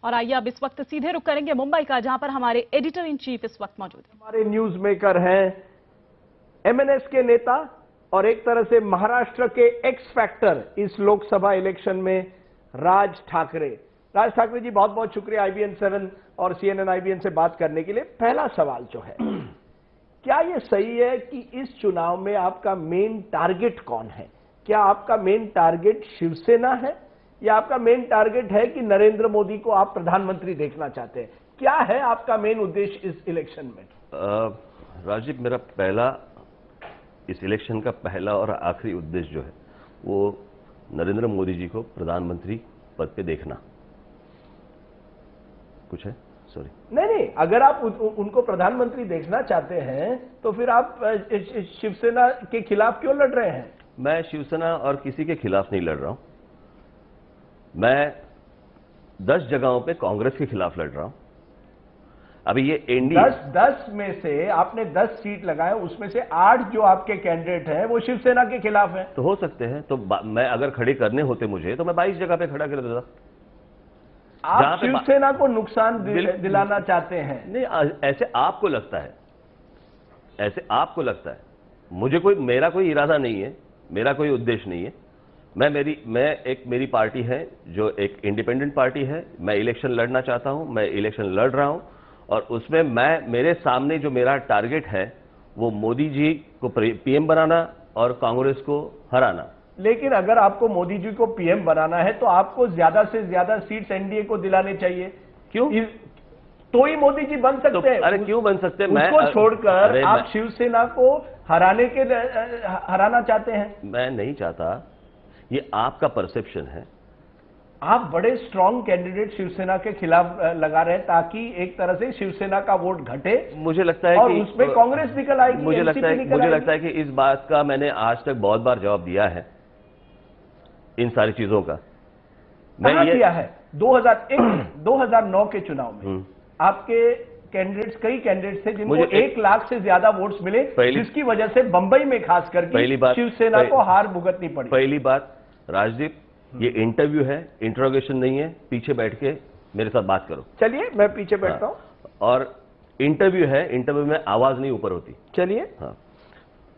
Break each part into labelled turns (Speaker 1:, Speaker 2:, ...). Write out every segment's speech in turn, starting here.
Speaker 1: और आइए अब इस वक्त सीधे रुख करेंगे मुंबई का, जहां पर हमारे एडिटर इन चीफ इस वक्त मौजूद हैं।
Speaker 2: हमारे न्यूज मेकर हैं एमएनएस के नेता और एक तरह से महाराष्ट्र के एक्स फैक्टर इस लोकसभा इलेक्शन में राज ठाकरे। राज ठाकरे जी, बहुत बहुत शुक्रिया IBN 7 और CNN IBN से बात करने के लिए। पहला सवाल जो है, क्या यह सही है कि इस चुनाव में आपका मेन टारगेट कौन है? क्या आपका मेन टारगेट शिवसेना है या आपका मेन टारगेट है कि नरेंद्र मोदी को आप प्रधानमंत्री देखना चाहते हैं? क्या है आपका मेन उद्देश्य इस इलेक्शन में?
Speaker 3: राजीव, मेरा इस इलेक्शन का पहला और आखिरी उद्देश्य जो है वो नरेंद्र मोदी जी को प्रधानमंत्री पद पे देखना। कुछ है? सॉरी,
Speaker 2: नहीं, अगर आप उनको प्रधानमंत्री देखना चाहते हैं तो फिर आप शिवसेना के खिलाफ क्यों लड़ रहे हैं?
Speaker 3: मैं शिवसेना और किसी के खिलाफ नहीं लड़ रहा हूं। मैं 10 जगहों पे कांग्रेस के खिलाफ लड़ रहा हूं। अभी ये एनडीए
Speaker 2: 10 में से आपने 10 सीट लगाए, उसमें से 8 जो आपके कैंडिडेट हैं वो शिवसेना के खिलाफ हैं।
Speaker 3: तो हो सकते हैं, तो मैं अगर खड़े करने होते मुझे तो मैं 22 जगह पे खड़ा कर देता।
Speaker 2: आप शिवसेना को नुकसान दिलाना चाहते हैं?
Speaker 3: नहीं, ऐसे आपको लगता है, ऐसे आपको लगता है। मेरा कोई इरादा नहीं है, मेरा कोई उद्देश्य नहीं है। मेरी पार्टी है जो एक इंडिपेंडेंट पार्टी है। मैं इलेक्शन लड़ना चाहता हूं, मैं इलेक्शन लड़ रहा हूं और उसमें मेरे सामने जो मेरा टारगेट है वो मोदी जी को PM बनाना और कांग्रेस को हराना।
Speaker 2: लेकिन अगर आपको मोदी जी को PM बनाना है तो आपको ज्यादा से ज्यादा सीट्स एनडीए को दिलाने चाहिए।
Speaker 3: क्यों?
Speaker 2: तो ही मोदी जी बन सकते हैं।
Speaker 3: अरे क्यों बन सकते हैं?
Speaker 2: उसको छोड़कर आप शिवसेना को हराना चाहते हैं?
Speaker 3: मैं नहीं चाहता, ये आपका परसेप्शन है।
Speaker 2: आप बड़े स्ट्रांग कैंडिडेट शिवसेना के खिलाफ लगा रहे हैं ताकि एक तरह से शिवसेना का वोट घटे।
Speaker 3: मुझे लगता है
Speaker 2: और
Speaker 3: कि
Speaker 2: उसमें कांग्रेस निकल आएगी।
Speaker 3: मुझे लगता है कि इस बात का मैंने आज तक बहुत बार जवाब दिया है, इन सारी चीजों का।
Speaker 2: मैं किया है 2009 के चुनाव में आपके कई कैंडिडेट्स थे जिनको 1 लाख से ज्यादा वोट्स मिले, जिसकी वजह से बंबई में खास करके शिवसेना को हार भुगतनी पड़ी।
Speaker 3: पहली बात राजदीप, ये इंटरव्यू है, इंट्रोगेशन नहीं है। पीछे बैठ के मेरे साथ बात करो।
Speaker 2: चलिए, मैं पीछे बैठता हूं।
Speaker 3: और इंटरव्यू है, इंटरव्यू में आवाज नहीं ऊपर होती।
Speaker 2: चलिए,
Speaker 3: हाँ,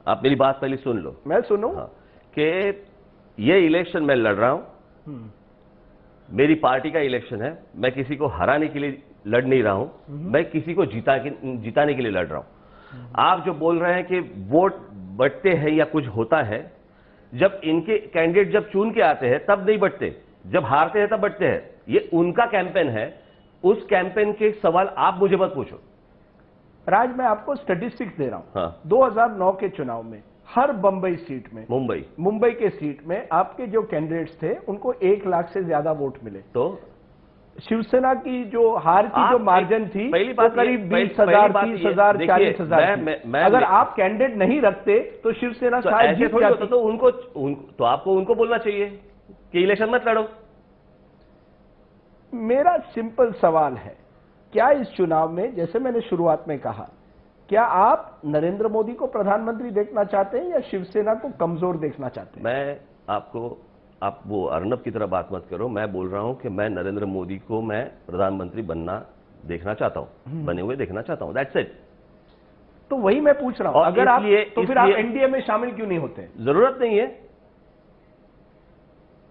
Speaker 3: आप मेरी बात पहले सुन लो।
Speaker 2: मैं सुनूं?
Speaker 3: हाँ, कि ये इलेक्शन मैं लड़ रहा हूं, मेरी पार्टी का इलेक्शन है। मैं किसी को हराने के लिए लड़ नहीं रहा हूं, मैं किसी को जिताने के लिए लड़ रहा हूं। आप जो बोल रहे हैं कि वोट बढ़ते हैं या कुछ होता है, जब इनके कैंडिडेट जब चुन के आते हैं तब नहीं बढ़ते, जब हारते हैं तब बढ़ते हैं। ये उनका कैंपेन है, उस कैंपेन के सवाल आप मुझे मत पूछो।
Speaker 2: राज, मैं आपको स्टैटिस्टिक्स दे रहा हूं।
Speaker 3: हाँ।
Speaker 2: 2009 के चुनाव में हर बंबई सीट में, मुंबई के सीट में आपके जो कैंडिडेट्स थे उनको 1 लाख से ज्यादा वोट मिले।
Speaker 3: तो
Speaker 2: शिवसेना की जो हार की जो मार्जिन थी
Speaker 3: पहली बात
Speaker 2: करीब 20,000, 30,000, 40,000। अगर आप कैंडिडेट नहीं रखते तो शिवसेना शायद जीत जाती।
Speaker 3: तो आपको उनको बोलना चाहिए कि इलेक्शन मत लड़ो।
Speaker 2: मेरा सिंपल सवाल है, क्या इस चुनाव में, जैसे मैंने शुरुआत में कहा, क्या आप नरेंद्र मोदी को प्रधानमंत्री देखना चाहते हैं या शिवसेना को कमजोर देखना चाहते हैं?
Speaker 3: आप वो अर्नब की तरह बात मत करो। मैं बोल रहा हूं कि मैं नरेंद्र मोदी को मैं प्रधानमंत्री देखना चाहता हूं, बने हुए देखना चाहता हूं। That's it.
Speaker 2: तो वही मैं पूछ रहा हूं, अगर आप तो फिर आप एनडीए में शामिल क्यों नहीं होते?
Speaker 3: जरूरत नहीं है।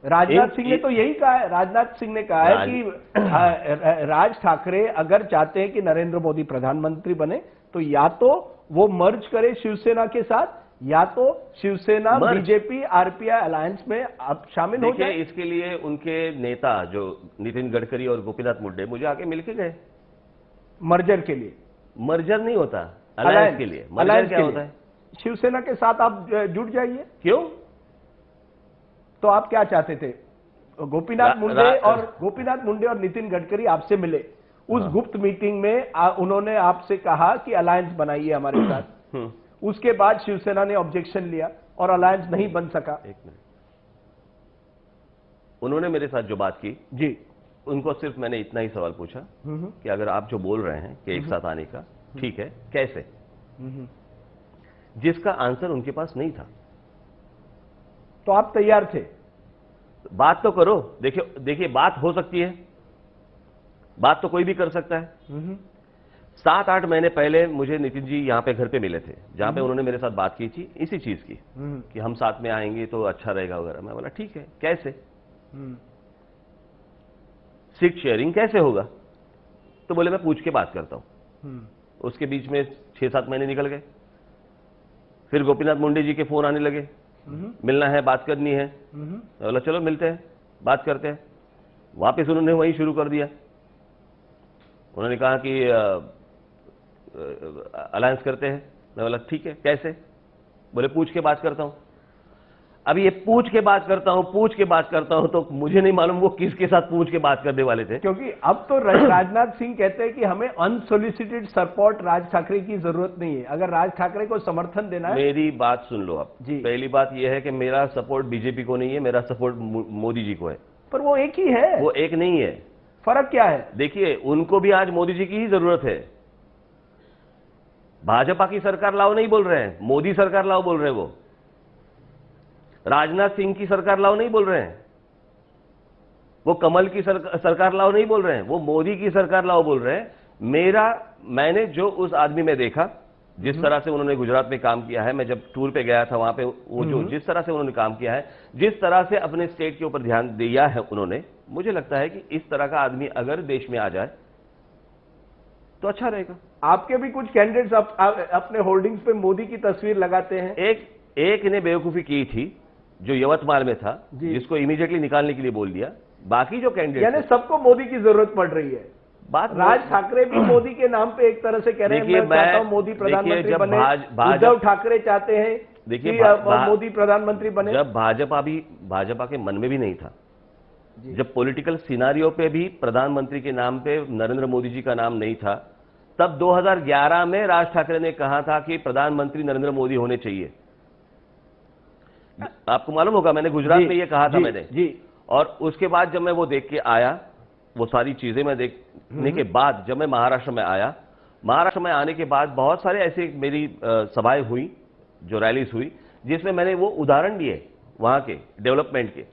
Speaker 2: राजनाथ सिंह ने तो यही कहा है। राजनाथ सिंह ने कहा है कि राज ठाकरे अगर चाहते हैं कि नरेंद्र मोदी प्रधानमंत्री बने तो या तो वो मर्ज करे शिवसेना के साथ, या तो शिवसेना बीजेपी आरपीआई अलायंस में आप शामिल हो जाए।
Speaker 3: इसके लिए उनके नेता जो नितिन गडकरी और गोपीनाथ मुंडे मुझे आके मिलके गए।
Speaker 2: मर्जर के लिए?
Speaker 3: मर्जर नहीं होता, अलायंस के लिए। मर्जर क्या होता है?
Speaker 2: शिवसेना के साथ आप जुड़ जाइए।
Speaker 3: क्यों?
Speaker 2: तो आप क्या चाहते थे? गोपीनाथ मुंडे और नितिन गडकरी आपसे मिले, उस गुप्त मीटिंग में उन्होंने आपसे कहा कि अलायंस बनाइए हमारे साथ। उसके बाद शिवसेना ने ऑब्जेक्शन लिया और अलायंस नहीं बन सका।
Speaker 3: एक मिनट, उन्होंने मेरे साथ जो बात की
Speaker 2: जी,
Speaker 3: उनको सिर्फ मैंने इतना ही सवाल पूछा कि अगर आप जो बोल रहे हैं कि एक साथ आने का, ठीक है, कैसे? जिसका आंसर उनके पास नहीं था।
Speaker 2: तो आप तैयार थे?
Speaker 3: बात तो करो। देखिए बात हो सकती है। बात तो कोई भी कर सकता है। 7-8 महीने पहले मुझे नितिन जी यहाँ पे घर पे मिले थे, जहाँ पे उन्होंने मेरे साथ बात की थी इसी चीज की कि हम साथ में आएंगे तो अच्छा रहेगा वगैरह। मैं बोला ठीक है, कैसे सीट शेयरिंग कैसे होगा? तो बोले मैं पूछ के बात करता हूं। उसके बीच में 6-7 महीने निकल गए। फिर गोपीनाथ मुंडे जी के फोन आने लगे, मिलना है, बात करनी है। मैं बोला चलो मिलते हैं, बात करते हैं। वापिस उन्होंने वही शुरू कर दिया। उन्होंने कहा कि अलायंस करते हैं। मैं बोला ठीक है, कैसे? बोले पूछ के बात करता हूं। अब ये पूछ के बात करता हूं तो मुझे नहीं मालूम वो किसके साथ पूछ के बात करने वाले थे,
Speaker 2: क्योंकि अब तो राजनाथ सिंह कहते हैं कि हमें अनसोलिसिटेड सपोर्ट राज ठाकरे की जरूरत नहीं है, अगर राज ठाकरे को समर्थन देना है।
Speaker 3: मेरी बात सुन लो आप
Speaker 2: जी।
Speaker 3: पहली बात यह है कि मेरा सपोर्ट बीजेपी को नहीं है, मेरा सपोर्ट मोदी जी को है।
Speaker 2: पर वो एक ही है,
Speaker 3: वो एक नहीं है।
Speaker 2: फर्क क्या है?
Speaker 3: देखिए, उनको भी आज मोदी जी की ही जरूरत है। भाजपा की सरकार लाओ नहीं बोल रहे हैं, मोदी सरकार लाओ बोल रहे हैं। वो राजनाथ सिंह की सरकार लाओ नहीं बोल रहे हैं, वो कमल की सरकार लाओ नहीं बोल रहे हैं, वो मोदी की सरकार लाओ बोल रहे हैं। मैंने जो उस आदमी में देखा, जिस तरह से उन्होंने गुजरात में काम किया है, मैं जब टूर पे गया था वहां पे, वो जो जिस तरह से उन्होंने काम किया है, जिस तरह से अपने स्टेट के ऊपर ध्यान दिया है उन्होंने, मुझे लगता है कि इस तरह का आदमी अगर देश में आ जाए तो अच्छा रहेगा।
Speaker 2: आपके भी कुछ कैंडिडेट्स अपने होर्डिंग्स पे मोदी की तस्वीर लगाते हैं।
Speaker 3: एक ने बेवकूफी की थी जो यवतमाल में था, जिसको इमीडिएटली निकालने के लिए बोल दिया। बाकी जो कैंडिडेट,
Speaker 2: यानी सबको मोदी की जरूरत पड़ रही है।
Speaker 3: बात
Speaker 2: राज ठाकरे भी मोदी के नाम पे एक तरह से कह रहे हैं, मैं चाहता हूं मोदी प्रधानमंत्री बने। उद्धव ठाकरे चाहते हैं
Speaker 3: देखिए
Speaker 2: कि मोदी प्रधानमंत्री बने।
Speaker 3: जब भाजपा के मन में भी नहीं था, जब पॉलिटिकल सिनारियो पे भी प्रधानमंत्री के नाम पे नरेंद्र मोदी जी का नाम नहीं था, तब 2011 में राज ठाकरे ने कहा था कि प्रधानमंत्री नरेंद्र मोदी होने चाहिए। आपको मालूम होगा, मैंने गुजरात में ये कहा था मैंने
Speaker 2: जी।
Speaker 3: और उसके बाद जब मैं वो देख के आया, वो सारी चीजें मैं देखने के बाद जब मैं महाराष्ट्र में आया, महाराष्ट्र में आने के बाद बहुत सारे ऐसे मेरी सभाएं हुई, जो रैलीज हुई, जिसमें मैंने वो उदाहरण दिए वहां के डेवलपमेंट के।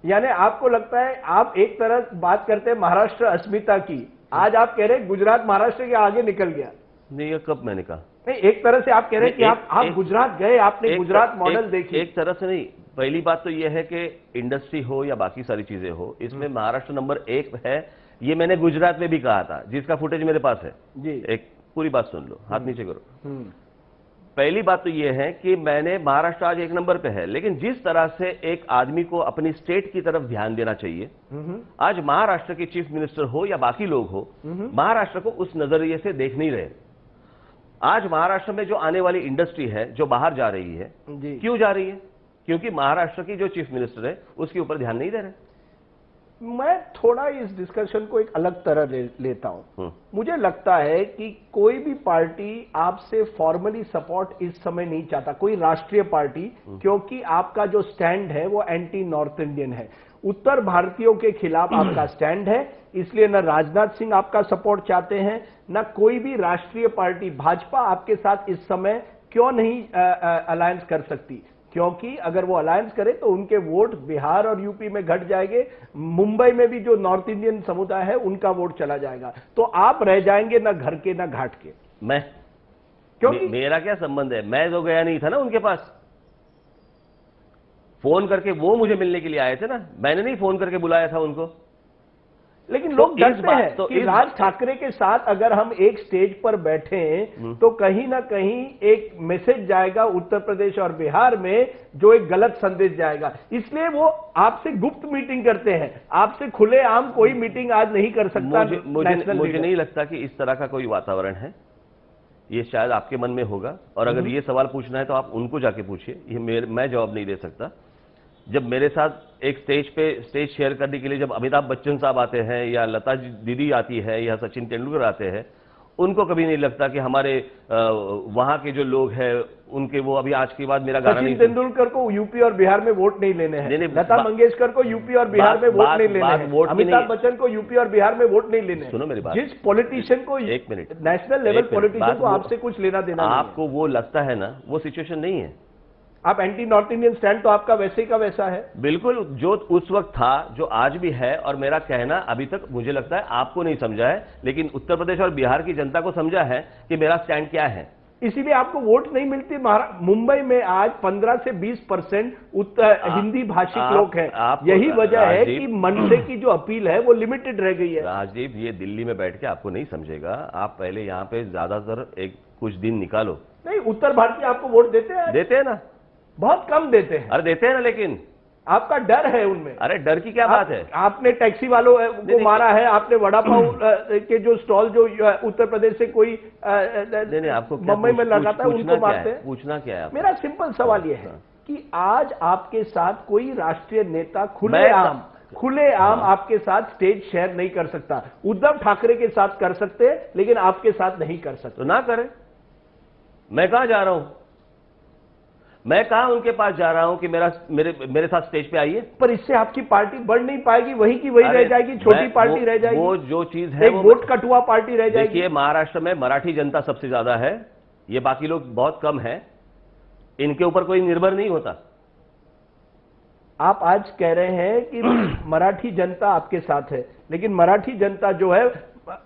Speaker 2: यानी आपको लगता है, आप एक तरह बात करते हैं महाराष्ट्र अस्मिता की, आज आप कह रहे हैं गुजरात महाराष्ट्र के आगे निकल गया।
Speaker 3: नहीं, ये कब मैंने कहा?
Speaker 2: नहीं, एक तरह से आप कह रहे हैं कि आप गुजरात गए, आपने गुजरात मॉडल देखी।
Speaker 3: एक तरह से नहीं। पहली बात तो यह है कि इंडस्ट्री हो या बाकी सारी चीजें हो, इसमें महाराष्ट्र नंबर 1 है। ये मैंने गुजरात में भी कहा था, जिसका फुटेज मेरे पास है
Speaker 2: जी।
Speaker 3: एक पूरी बात सुन लो, हाथ नीचे करो। पहली बात तो यह है कि मैंने महाराष्ट्र आज 1 नंबर पे है, लेकिन जिस तरह से एक आदमी को अपनी स्टेट की तरफ ध्यान देना चाहिए, आज महाराष्ट्र के चीफ मिनिस्टर हो या बाकी लोग हो, महाराष्ट्र को उस नजरिए से देख नहीं रहे। आज महाराष्ट्र में जो आने वाली इंडस्ट्री है, जो बाहर जा रही है, क्यों जा रही है? क्योंकि महाराष्ट्र की जो चीफ मिनिस्टर है उसके ऊपर ध्यान नहीं दे रहे।
Speaker 2: मैं थोड़ा इस डिस्कशन को एक अलग तरह लेता हूं। मुझे लगता है कि कोई भी पार्टी आपसे फॉर्मली सपोर्ट इस समय नहीं चाहता, कोई राष्ट्रीय पार्टी, क्योंकि आपका जो स्टैंड है वो एंटी नॉर्थ इंडियन है, उत्तर भारतीयों के खिलाफ आपका स्टैंड है। इसलिए न राजनाथ सिंह आपका सपोर्ट चाहते हैं, न कोई भी राष्ट्रीय पार्टी। भाजपा आपके साथ इस समय क्यों नहीं अलायंस कर सकती? क्योंकि अगर वो अलायंस करे तो उनके वोट बिहार और यूपी में घट जाएंगे, मुंबई में भी जो नॉर्थ इंडियन समुदाय है उनका वोट चला जाएगा, तो आप रह जाएंगे ना घर के ना घाट के।
Speaker 3: मैं क्योंकि मेरा क्या संबंध है? मैं तो गया नहीं था ना उनके पास। फोन करके वो मुझे मिलने के लिए आए थे ना, मैंने नहीं फोन करके बुलाया था उनको।
Speaker 2: लेकिन लोग डरते हैं कि राज ठाकरे के साथ अगर हम एक स्टेज पर बैठे तो कहीं ना कहीं एक मैसेज जाएगा उत्तर प्रदेश और बिहार में, जो एक गलत संदेश जाएगा। इसलिए वो आपसे गुप्त मीटिंग करते हैं, आपसे खुलेआम कोई मीटिंग आज नहीं कर सकता।
Speaker 3: मुझे नहीं लगता कि इस तरह का कोई वातावरण है। ये शायद आपके मन में होगा, और अगर ये सवाल पूछना है तो आप उनको जाके पूछिए, ये मैं जवाब नहीं दे सकता। जब मेरे साथ एक स्टेज शेयर करने के लिए जब अमिताभ बच्चन साहब आते हैं, या लता दीदी आती है, या सचिन तेंदुलकर आते हैं, उनको कभी नहीं लगता कि हमारे वहां के जो लोग हैं उनके वो अभी आज के बाद मेरा गाना नहीं।
Speaker 2: सचिन तेंदुलकर को यूपी और बिहार में वोट नहीं लेने हैं, लता मंगेशकर को यूपी और बिहार में वोट नहीं लेने हैं, अमिताभ बच्चन को यूपी और बिहार में वोट नहीं लेने।
Speaker 3: सुनो मेरी बात,
Speaker 2: जिस पॉलिटिशियन को,
Speaker 3: एक मिनट,
Speaker 2: नेशनल लेवल पॉलिटिशियन को आपसे कुछ लेना देना,
Speaker 3: आपको वो लगता है ना, वो सिचुएशन नहीं है।
Speaker 2: आप एंटी नॉर्थ इंडियन स्टैंड तो आपका वैसे का वैसा है।
Speaker 3: बिल्कुल, जो उस वक्त था, जो आज भी है, और मेरा कहना अभी तक मुझे लगता है आपको नहीं समझा है, लेकिन उत्तर प्रदेश और बिहार की जनता को समझा है कि मेरा स्टैंड क्या है।
Speaker 2: इसीलिए आपको वोट नहीं मिलती। मुंबई में आज 15 से 20% हिंदी भाषिक लोग हैं। यही वजह है कि मनसे की जो अपील है वो लिमिटेड रह गई है।
Speaker 3: राजदीप, ये दिल्ली में बैठ के आपको नहीं समझेगा। आप पहले यहाँ पे ज्यादातर कुछ दिन निकालो।
Speaker 2: नहीं, उत्तर भारतीय आपको वोट देते हैं
Speaker 3: ना,
Speaker 2: बहुत कम देते हैं।
Speaker 3: अरे देते हैं ना, लेकिन
Speaker 2: आपका डर है उनमें।
Speaker 3: अरे डर की क्या बात है?
Speaker 2: आपने टैक्सी वालों को मारा है, आपने वड़ा पाव के जो स्टॉल जो उत्तर प्रदेश से कोई
Speaker 3: आपको
Speaker 2: मुंबई में लगाता है उनको मारते हैं।
Speaker 3: पूछना क्या है?
Speaker 2: मेरा सिंपल सवाल यह है कि आज आपके साथ कोई राष्ट्रीय नेता खुलेआम आपके साथ स्टेज शेयर नहीं कर सकता। उद्धव ठाकरे के साथ कर सकते हैं, लेकिन आपके साथ नहीं कर सकते।
Speaker 3: तो ना करें। मैं कहां जा रहा हूं? मैं कहां उनके पास जा रहा हूं कि मेरे साथ स्टेज पे आइए?
Speaker 2: पर इससे आपकी पार्टी बढ़ नहीं पाएगी, वही की वही रह जाएगी, छोटी पार्टी रह जाएगी।
Speaker 3: वो जो चीज है,
Speaker 2: एक वोट कटुआ पार्टी रह जाएगी।
Speaker 3: देखिए, महाराष्ट्र में मराठी जनता सबसे ज्यादा है, ये बाकी लोग बहुत कम है, इनके ऊपर कोई निर्भर नहीं होता।
Speaker 2: आप आज कह रहे हैं कि मराठी जनता आपके साथ है, लेकिन मराठी जनता जो है,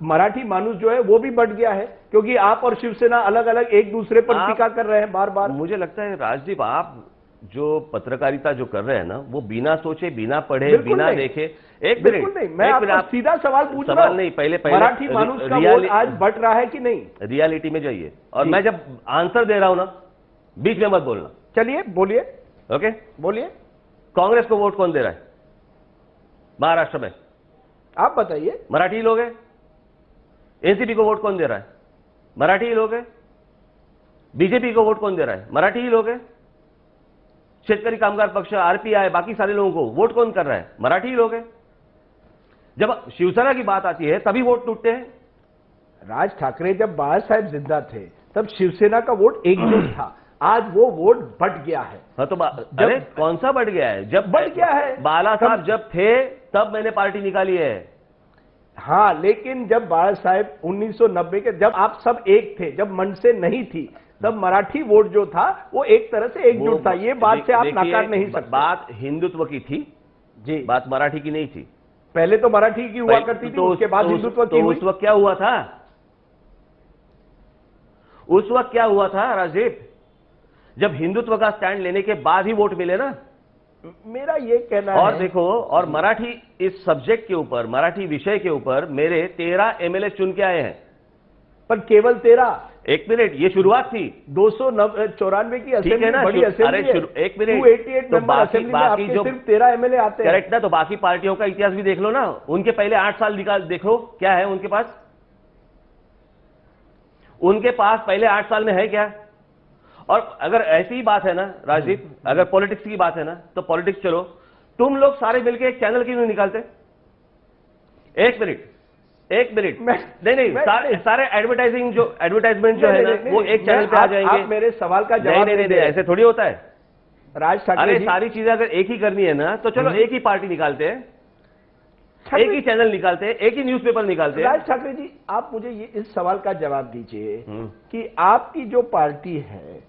Speaker 2: मराठी मानुस जो है वो भी बढ़ गया है, क्योंकि आप और शिवसेना अलग अलग एक दूसरे पर टीका कर रहे हैं बार बार।
Speaker 3: मुझे लगता है राजदीप, आप जो पत्रकारिता जो कर रहे हैं ना, वो बिना सोचे, बिना पढ़े, बिना देखे। एक मिनट
Speaker 2: नहीं, मैं आपको सीधा सवाल पूछ रहा हूं।
Speaker 3: नहीं, पहले
Speaker 2: मराठी मानुस का वोट आज बढ़ रहा है कि नहीं?
Speaker 3: रियलिटी में जाइए, और मैं जब आंसर दे रहा हूं ना, बीच में मत बोलना।
Speaker 2: चलिए बोलिए।
Speaker 3: ओके,
Speaker 2: बोलिए।
Speaker 3: कांग्रेस को वोट कौन दे रहा है महाराष्ट्र में?
Speaker 2: आप बताइए।
Speaker 3: मराठी लोग हैं। एनसीपी को वोट कौन दे रहा है? मराठी ही लोग हैं। बीजेपी को वोट कौन दे रहा है? मराठी ही लोग हैं। शेतकरी कामगार पक्ष, आरपीआई, बाकी सारे लोगों को वोट कौन कर रहा है? मराठी ही लोग हैं। जब शिवसेना की बात आती है तभी वोट टूटते हैं।
Speaker 2: राज ठाकरे जब बाला साहब जिंदा थे तब शिवसेना का वोट एकजुट था। आज वो वोट बढ़ गया है।
Speaker 3: हाँ, तो अरे कौन सा बढ़ गया है? जब
Speaker 2: बढ़ गया है,
Speaker 3: बाला साहब जब थे तब मैंने पार्टी निकाली है।
Speaker 2: हाँ, लेकिन जब बाला साहब 1990 के, जब आप सब एक थे, जब मनसे नहीं थी, तब मराठी वोट जो था वो एक तरह से एकजुट था। ये बात से आप नकार नहीं सकते।
Speaker 3: बात हिंदुत्व की थी
Speaker 2: जी,
Speaker 3: बात मराठी की नहीं थी।
Speaker 2: पहले तो मराठी की हुआ करती थी, उसके बाद हिंदुत्व की हुई।
Speaker 3: उस वक्त क्या हुआ था? उस वक्त क्या हुआ था राजदीप? जब हिंदुत्व का स्टैंड लेने के बाद ही वोट मिले ना।
Speaker 2: मेरा ये कहना है।
Speaker 3: और देखो, और मराठी इस सब्जेक्ट के ऊपर, मराठी विषय के ऊपर मेरे 13 एमएलए चुन के आए हैं।
Speaker 2: पर केवल 13?
Speaker 3: एक मिनट, ये शुरुआत थी।
Speaker 2: 294 की असेंबली, बड़ी असेंबली है।
Speaker 3: एक मिनट,
Speaker 2: 288
Speaker 3: तो
Speaker 2: बाकी जो सिर्फ 13 एमएलए आते हैं।
Speaker 3: करेक्ट ना? तो बाकी पार्टियों का इतिहास भी देख लो ना, उनके पहले 8 साल देखो क्या है उनके पास। उनके पास पहले 8 साल में है क्या? और अगर ऐसी ही बात है ना राजदीप, अगर पॉलिटिक्स की बात है ना, तो पॉलिटिक्स चलो, तुम लोग सारे मिलकर एक चैनल क्यों नहीं निकालते? एक मिनट, नहीं, सारे एडवर्टाइजमेंट जो है ना, वो एक चैनल पे आ जाएंगे।
Speaker 2: आप मेरे सवाल का जवाब
Speaker 3: नहीं, ऐसे थोड़ी होता है
Speaker 2: राज ठाकरे।
Speaker 3: अरे सारी चीजें अगर एक ही करनी है ना, तो चलो एक ही पार्टी निकालते हैं, एक ही चैनल निकालते हैं, एक ही न्यूज़पेपर निकालते हैं।
Speaker 2: राज ठाकरे जी, आप मुझे ये इस सवाल का जवाब दीजिए कि आपकी जो पार्टी है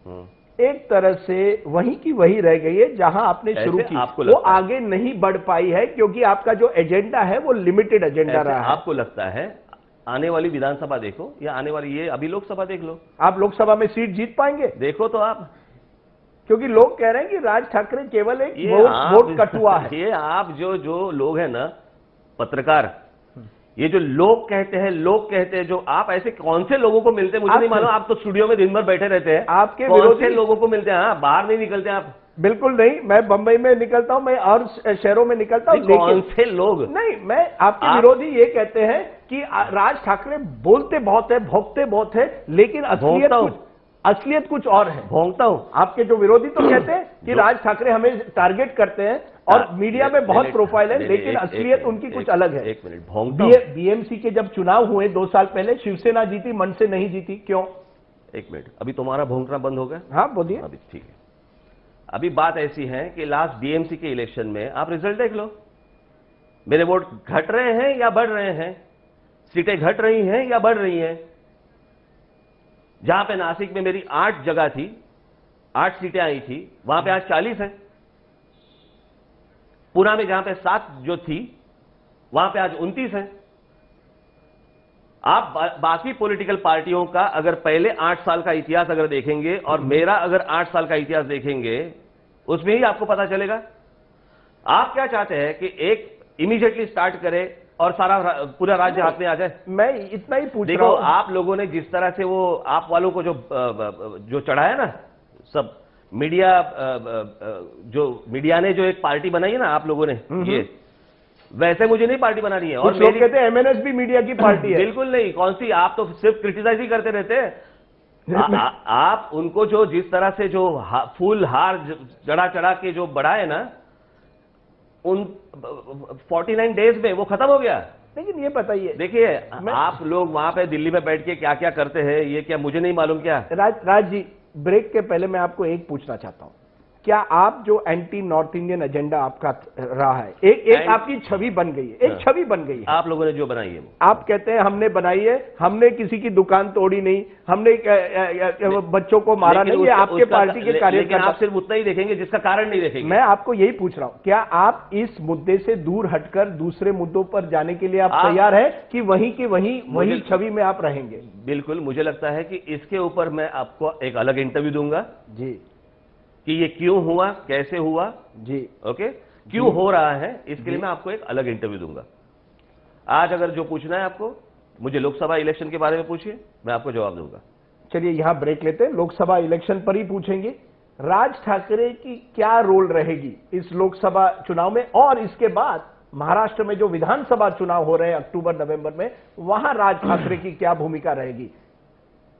Speaker 2: एक तरह से वहीं की वही रह गई है जहां आपने शुरू की, वो आगे नहीं बढ़ पाई है, क्योंकि आपका जो एजेंडा है वो लिमिटेड एजेंडा रहा है।
Speaker 3: आपको लगता है आने वाली विधानसभा देखो, या आने वाली ये अभी लोकसभा देख लो,
Speaker 2: आप लोकसभा में सीट जीत पाएंगे?
Speaker 3: देखो तो आप,
Speaker 2: क्योंकि लोग कह रहे हैं कि राज ठाकरे केवल एक वोट कटुआ है।
Speaker 3: ये आप जो लोग हैं ना, पत्रकार, ये जो लोग कहते हैं, जो आप ऐसे कौन से लोगों को मिलते हैं मुझे नहीं मालूम। आप तो स्टूडियो में दिन भर बैठे रहते हैं,
Speaker 2: आपके
Speaker 3: विरोधी लोगों को मिलते हैं। हाँ, बाहर नहीं निकलते आप?
Speaker 2: बिल्कुल नहीं, मैं बंबई में निकलता हूं, मैं और शहरों में निकलता हूं।
Speaker 3: कौन से लोग?
Speaker 2: नहीं, मैं आपके विरोधी ये कहते हैं कि राज ठाकरे बोलते बहुत है, भोंकते बहुत है, लेकिन असलियत कुछ और है।
Speaker 3: भोंकता हूं?
Speaker 2: आपके जो विरोधी तो कहते हैं कि राज ठाकरे हमें टारगेट करते हैं और मीडिया में बहुत प्रोफाइल है, लेकिन असलियत उनकी कुछ अलग है।
Speaker 3: एक मिनट, भोंकता हूं?
Speaker 2: बीएमसी के जब चुनाव हुए 2 साल पहले, शिवसेना जीती, मनसे नहीं जीती, क्यों?
Speaker 3: एक मिनट, अभी तुम्हारा भोंकना बंद हो गया?
Speaker 2: हाँ बोलिए।
Speaker 3: अभी ठीक है। अभी बात ऐसी है कि लास्ट बीएमसी के इलेक्शन में आप रिजल्ट देख लो, मेरे वोट घट रहे हैं या बढ़ रहे हैं? सीटें घट रही हैं या बढ़ रही हैं? जहां पे नासिक में मेरी 8 जगह थी, 8 सीटें आई थी, वहां पे आज 40 हैं। पुणे में जहां पे 7 जो थी, वहां पे आज 29 हैं। आप बाकी पॉलिटिकल पार्टियों का अगर पहले 8 साल का इतिहास अगर देखेंगे और मेरा अगर 8 साल का इतिहास देखेंगे, उसमें ही आपको पता चलेगा। आप क्या चाहते हैं कि एक इमीडिएटली स्टार्ट करे और सारा पूरा राज्य हाथ में आ जाए?
Speaker 2: मैं इतना ही पूछ रहा
Speaker 3: देखो,
Speaker 2: हूं।
Speaker 3: आप लोगों ने जिस तरह से वो आप वालों को जो चढ़ाया ना, सब मीडिया, जो मीडिया ने जो एक पार्टी बनाई है ना आप लोगों ने, ये वैसे मुझे नहीं पार्टी बनानी है। और
Speaker 2: कुछ लोग कहते हैं एमएनएस भी मीडिया की पार्टी है।
Speaker 3: बिल्कुल नहीं, कौन सी, आप तो सिर्फ क्रिटिसाइज ही करते रहते हैं। आप उनको जो जिस तरह से जो फूल हार चढ़ा चढ़ा के जो बढ़ाए ना, उन 49 डेज में वो खत्म हो गया।
Speaker 2: लेकिन ये बताइए,
Speaker 3: देखिए आप लोग वहां पे दिल्ली में बैठ के क्या क्या करते हैं, ये क्या मुझे नहीं मालूम क्या।
Speaker 2: राज जी, ब्रेक के पहले मैं आपको एक पूछना चाहता हूं, क्या आप जो एंटी नॉर्थ इंडियन एजेंडा आपका रहा है, एक आपकी छवि बन गई है, एक छवि बन गई है
Speaker 3: आप लोगों ने जो बनाई है,
Speaker 2: आप कहते हैं हमने बनाई है, हमने किसी की दुकान तोड़ी नहीं, हमने बच्चों को मारा नहीं, ये आपके पार्टी के कार्यकर्ता।
Speaker 3: आप सिर्फ उतना ही देखेंगे जिसका कारण नहीं देखेंगे।
Speaker 2: मैं आपको यही पूछ रहा हूं, क्या आप इस मुद्दे से दूर हटकर दूसरे मुद्दों पर जाने के लिए आप तैयार हैं कि वहीं की वही छवि में आप रहेंगे?
Speaker 3: बिल्कुल, मुझे लगता है कि इसके ऊपर मैं आपको एक अलग इंटरव्यू दूंगा
Speaker 2: जी,
Speaker 3: कि ये क्यों हुआ, कैसे हुआ
Speaker 2: जी,
Speaker 3: ओके, क्यों हो रहा है, इसके लिए मैं आपको एक अलग इंटरव्यू दूंगा। आज अगर जो पूछना है आपको, मुझे लोकसभा इलेक्शन के बारे में पूछिए, मैं आपको जवाब दूंगा।
Speaker 2: चलिए यहां ब्रेक लेते हैं, लोकसभा इलेक्शन पर ही पूछेंगे। राज ठाकरे की क्या रोल रहेगी इस लोकसभा चुनाव में, और इसके बाद महाराष्ट्र में जो विधानसभा चुनाव हो रहे हैं अक्टूबर नवंबर में, वहां राज ठाकरे की क्या भूमिका रहेगी,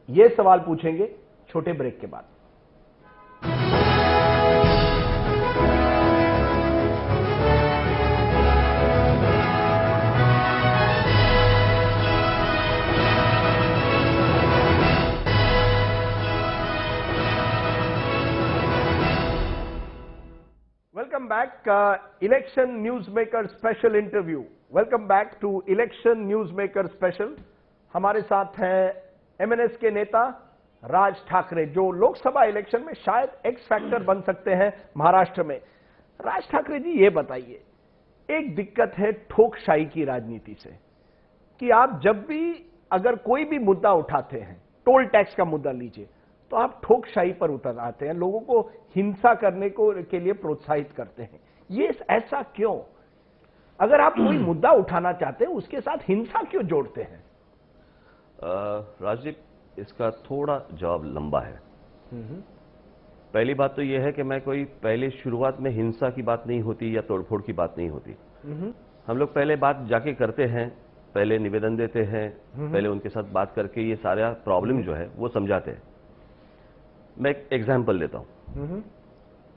Speaker 2: ये सवाल पूछेंगे छोटे ब्रेक के बाद। Welcome back, election newsmaker special interview. Welcome back to election newsmaker special. हमारे साथ हैं एमएनएस के नेता राज ठाकरे, जो लोकसभा इलेक्शन में शायद एक्स फैक्टर बन सकते हैं महाराष्ट्र में। राज ठाकरे जी, ये बताइए, एक दिक्कत है ठोकशाही की राजनीति से, कि आप जब भी अगर कोई भी मुद्दा उठाते हैं, टोल टैक्स का मुद्दा लीजिए, तो आप ठोकशाही पर उतर आते हैं, लोगों को हिंसा करने के लिए प्रोत्साहित करते हैं। ये ऐसा क्यों? अगर आप कोई मुद्दा उठाना चाहते हैं, उसके साथ हिंसा क्यों जोड़ते हैं?
Speaker 3: राजीव, इसका थोड़ा जवाब लंबा है। पहली बात तो यह है कि मैं कोई पहले शुरुआत में हिंसा की बात नहीं होती या तोड़फोड़ की बात नहीं होती। हम लोग पहले बात जाके करते हैं, पहले निवेदन देते हैं, पहले उनके साथ बात करके ये सारा प्रॉब्लम जो है वो समझाते हैं। मैं एक एग्जाम्पल देता हूं।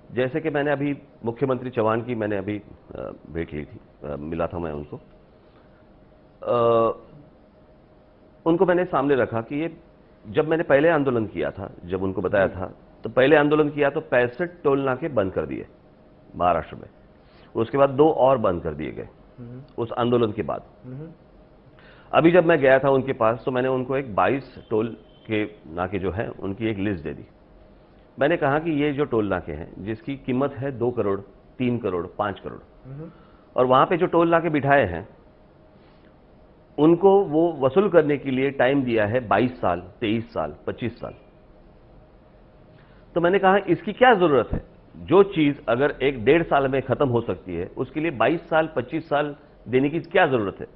Speaker 3: जैसे कि मैंने अभी मुख्यमंत्री चौहान की मैंने अभी भेंट ली थी, मिला था मैं उनको। उनको मैंने सामने रखा कि ये जब मैंने पहले आंदोलन किया था, जब उनको बताया था, तो पहले आंदोलन किया तो 65 टोल नाके बंद कर दिए महाराष्ट्र में। उसके बाद 2 और बंद कर दिए गए उस आंदोलन के बाद। अभी जब मैं गया था उनके पास, तो मैंने उनको एक 22 टोल के नाके जो है उनकी एक लिस्ट दे दी। मैंने कहा कि ये जो टोल नाके हैं, जिसकी कीमत है 2 करोड़, 3 करोड़, 5 करोड़, और वहां पे जो टोल नाके बिठाए हैं, उनको वो वसूल करने के लिए टाइम दिया है 22 साल, 23 साल, 25 साल। तो मैंने कहा इसकी क्या जरूरत है? जो चीज अगर 1-1.5 साल में खत्म हो सकती है, उसके लिए 22 साल, 25 साल देने की क्या जरूरत है?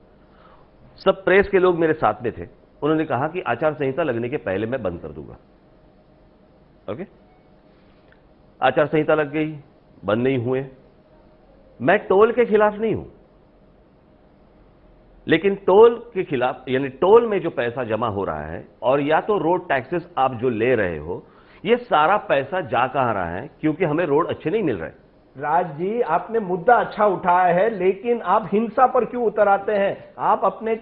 Speaker 3: सब प्रेस के लोग मेरे साथ में थे। उन्होंने कहा कि आचार संहिता लगने के पहले मैं बंद कर दूंगा। ओके, आचार संहिता लग गई, बंद नहीं हुए। मैं टोल के खिलाफ नहीं हूं, लेकिन टोल के खिलाफ, यानी टोल में जो पैसा जमा हो रहा है, और या तो रोड टैक्सेस आप जो ले रहे हो, ये सारा पैसा जा कहां रहा है? क्योंकि हमें रोड अच्छे नहीं मिल रहे।
Speaker 2: राज जी, आपने मुद्दा अच्छा उठाया है, लेकिन आप हिंसा पर क्यों उतर आते हैं? आप अपने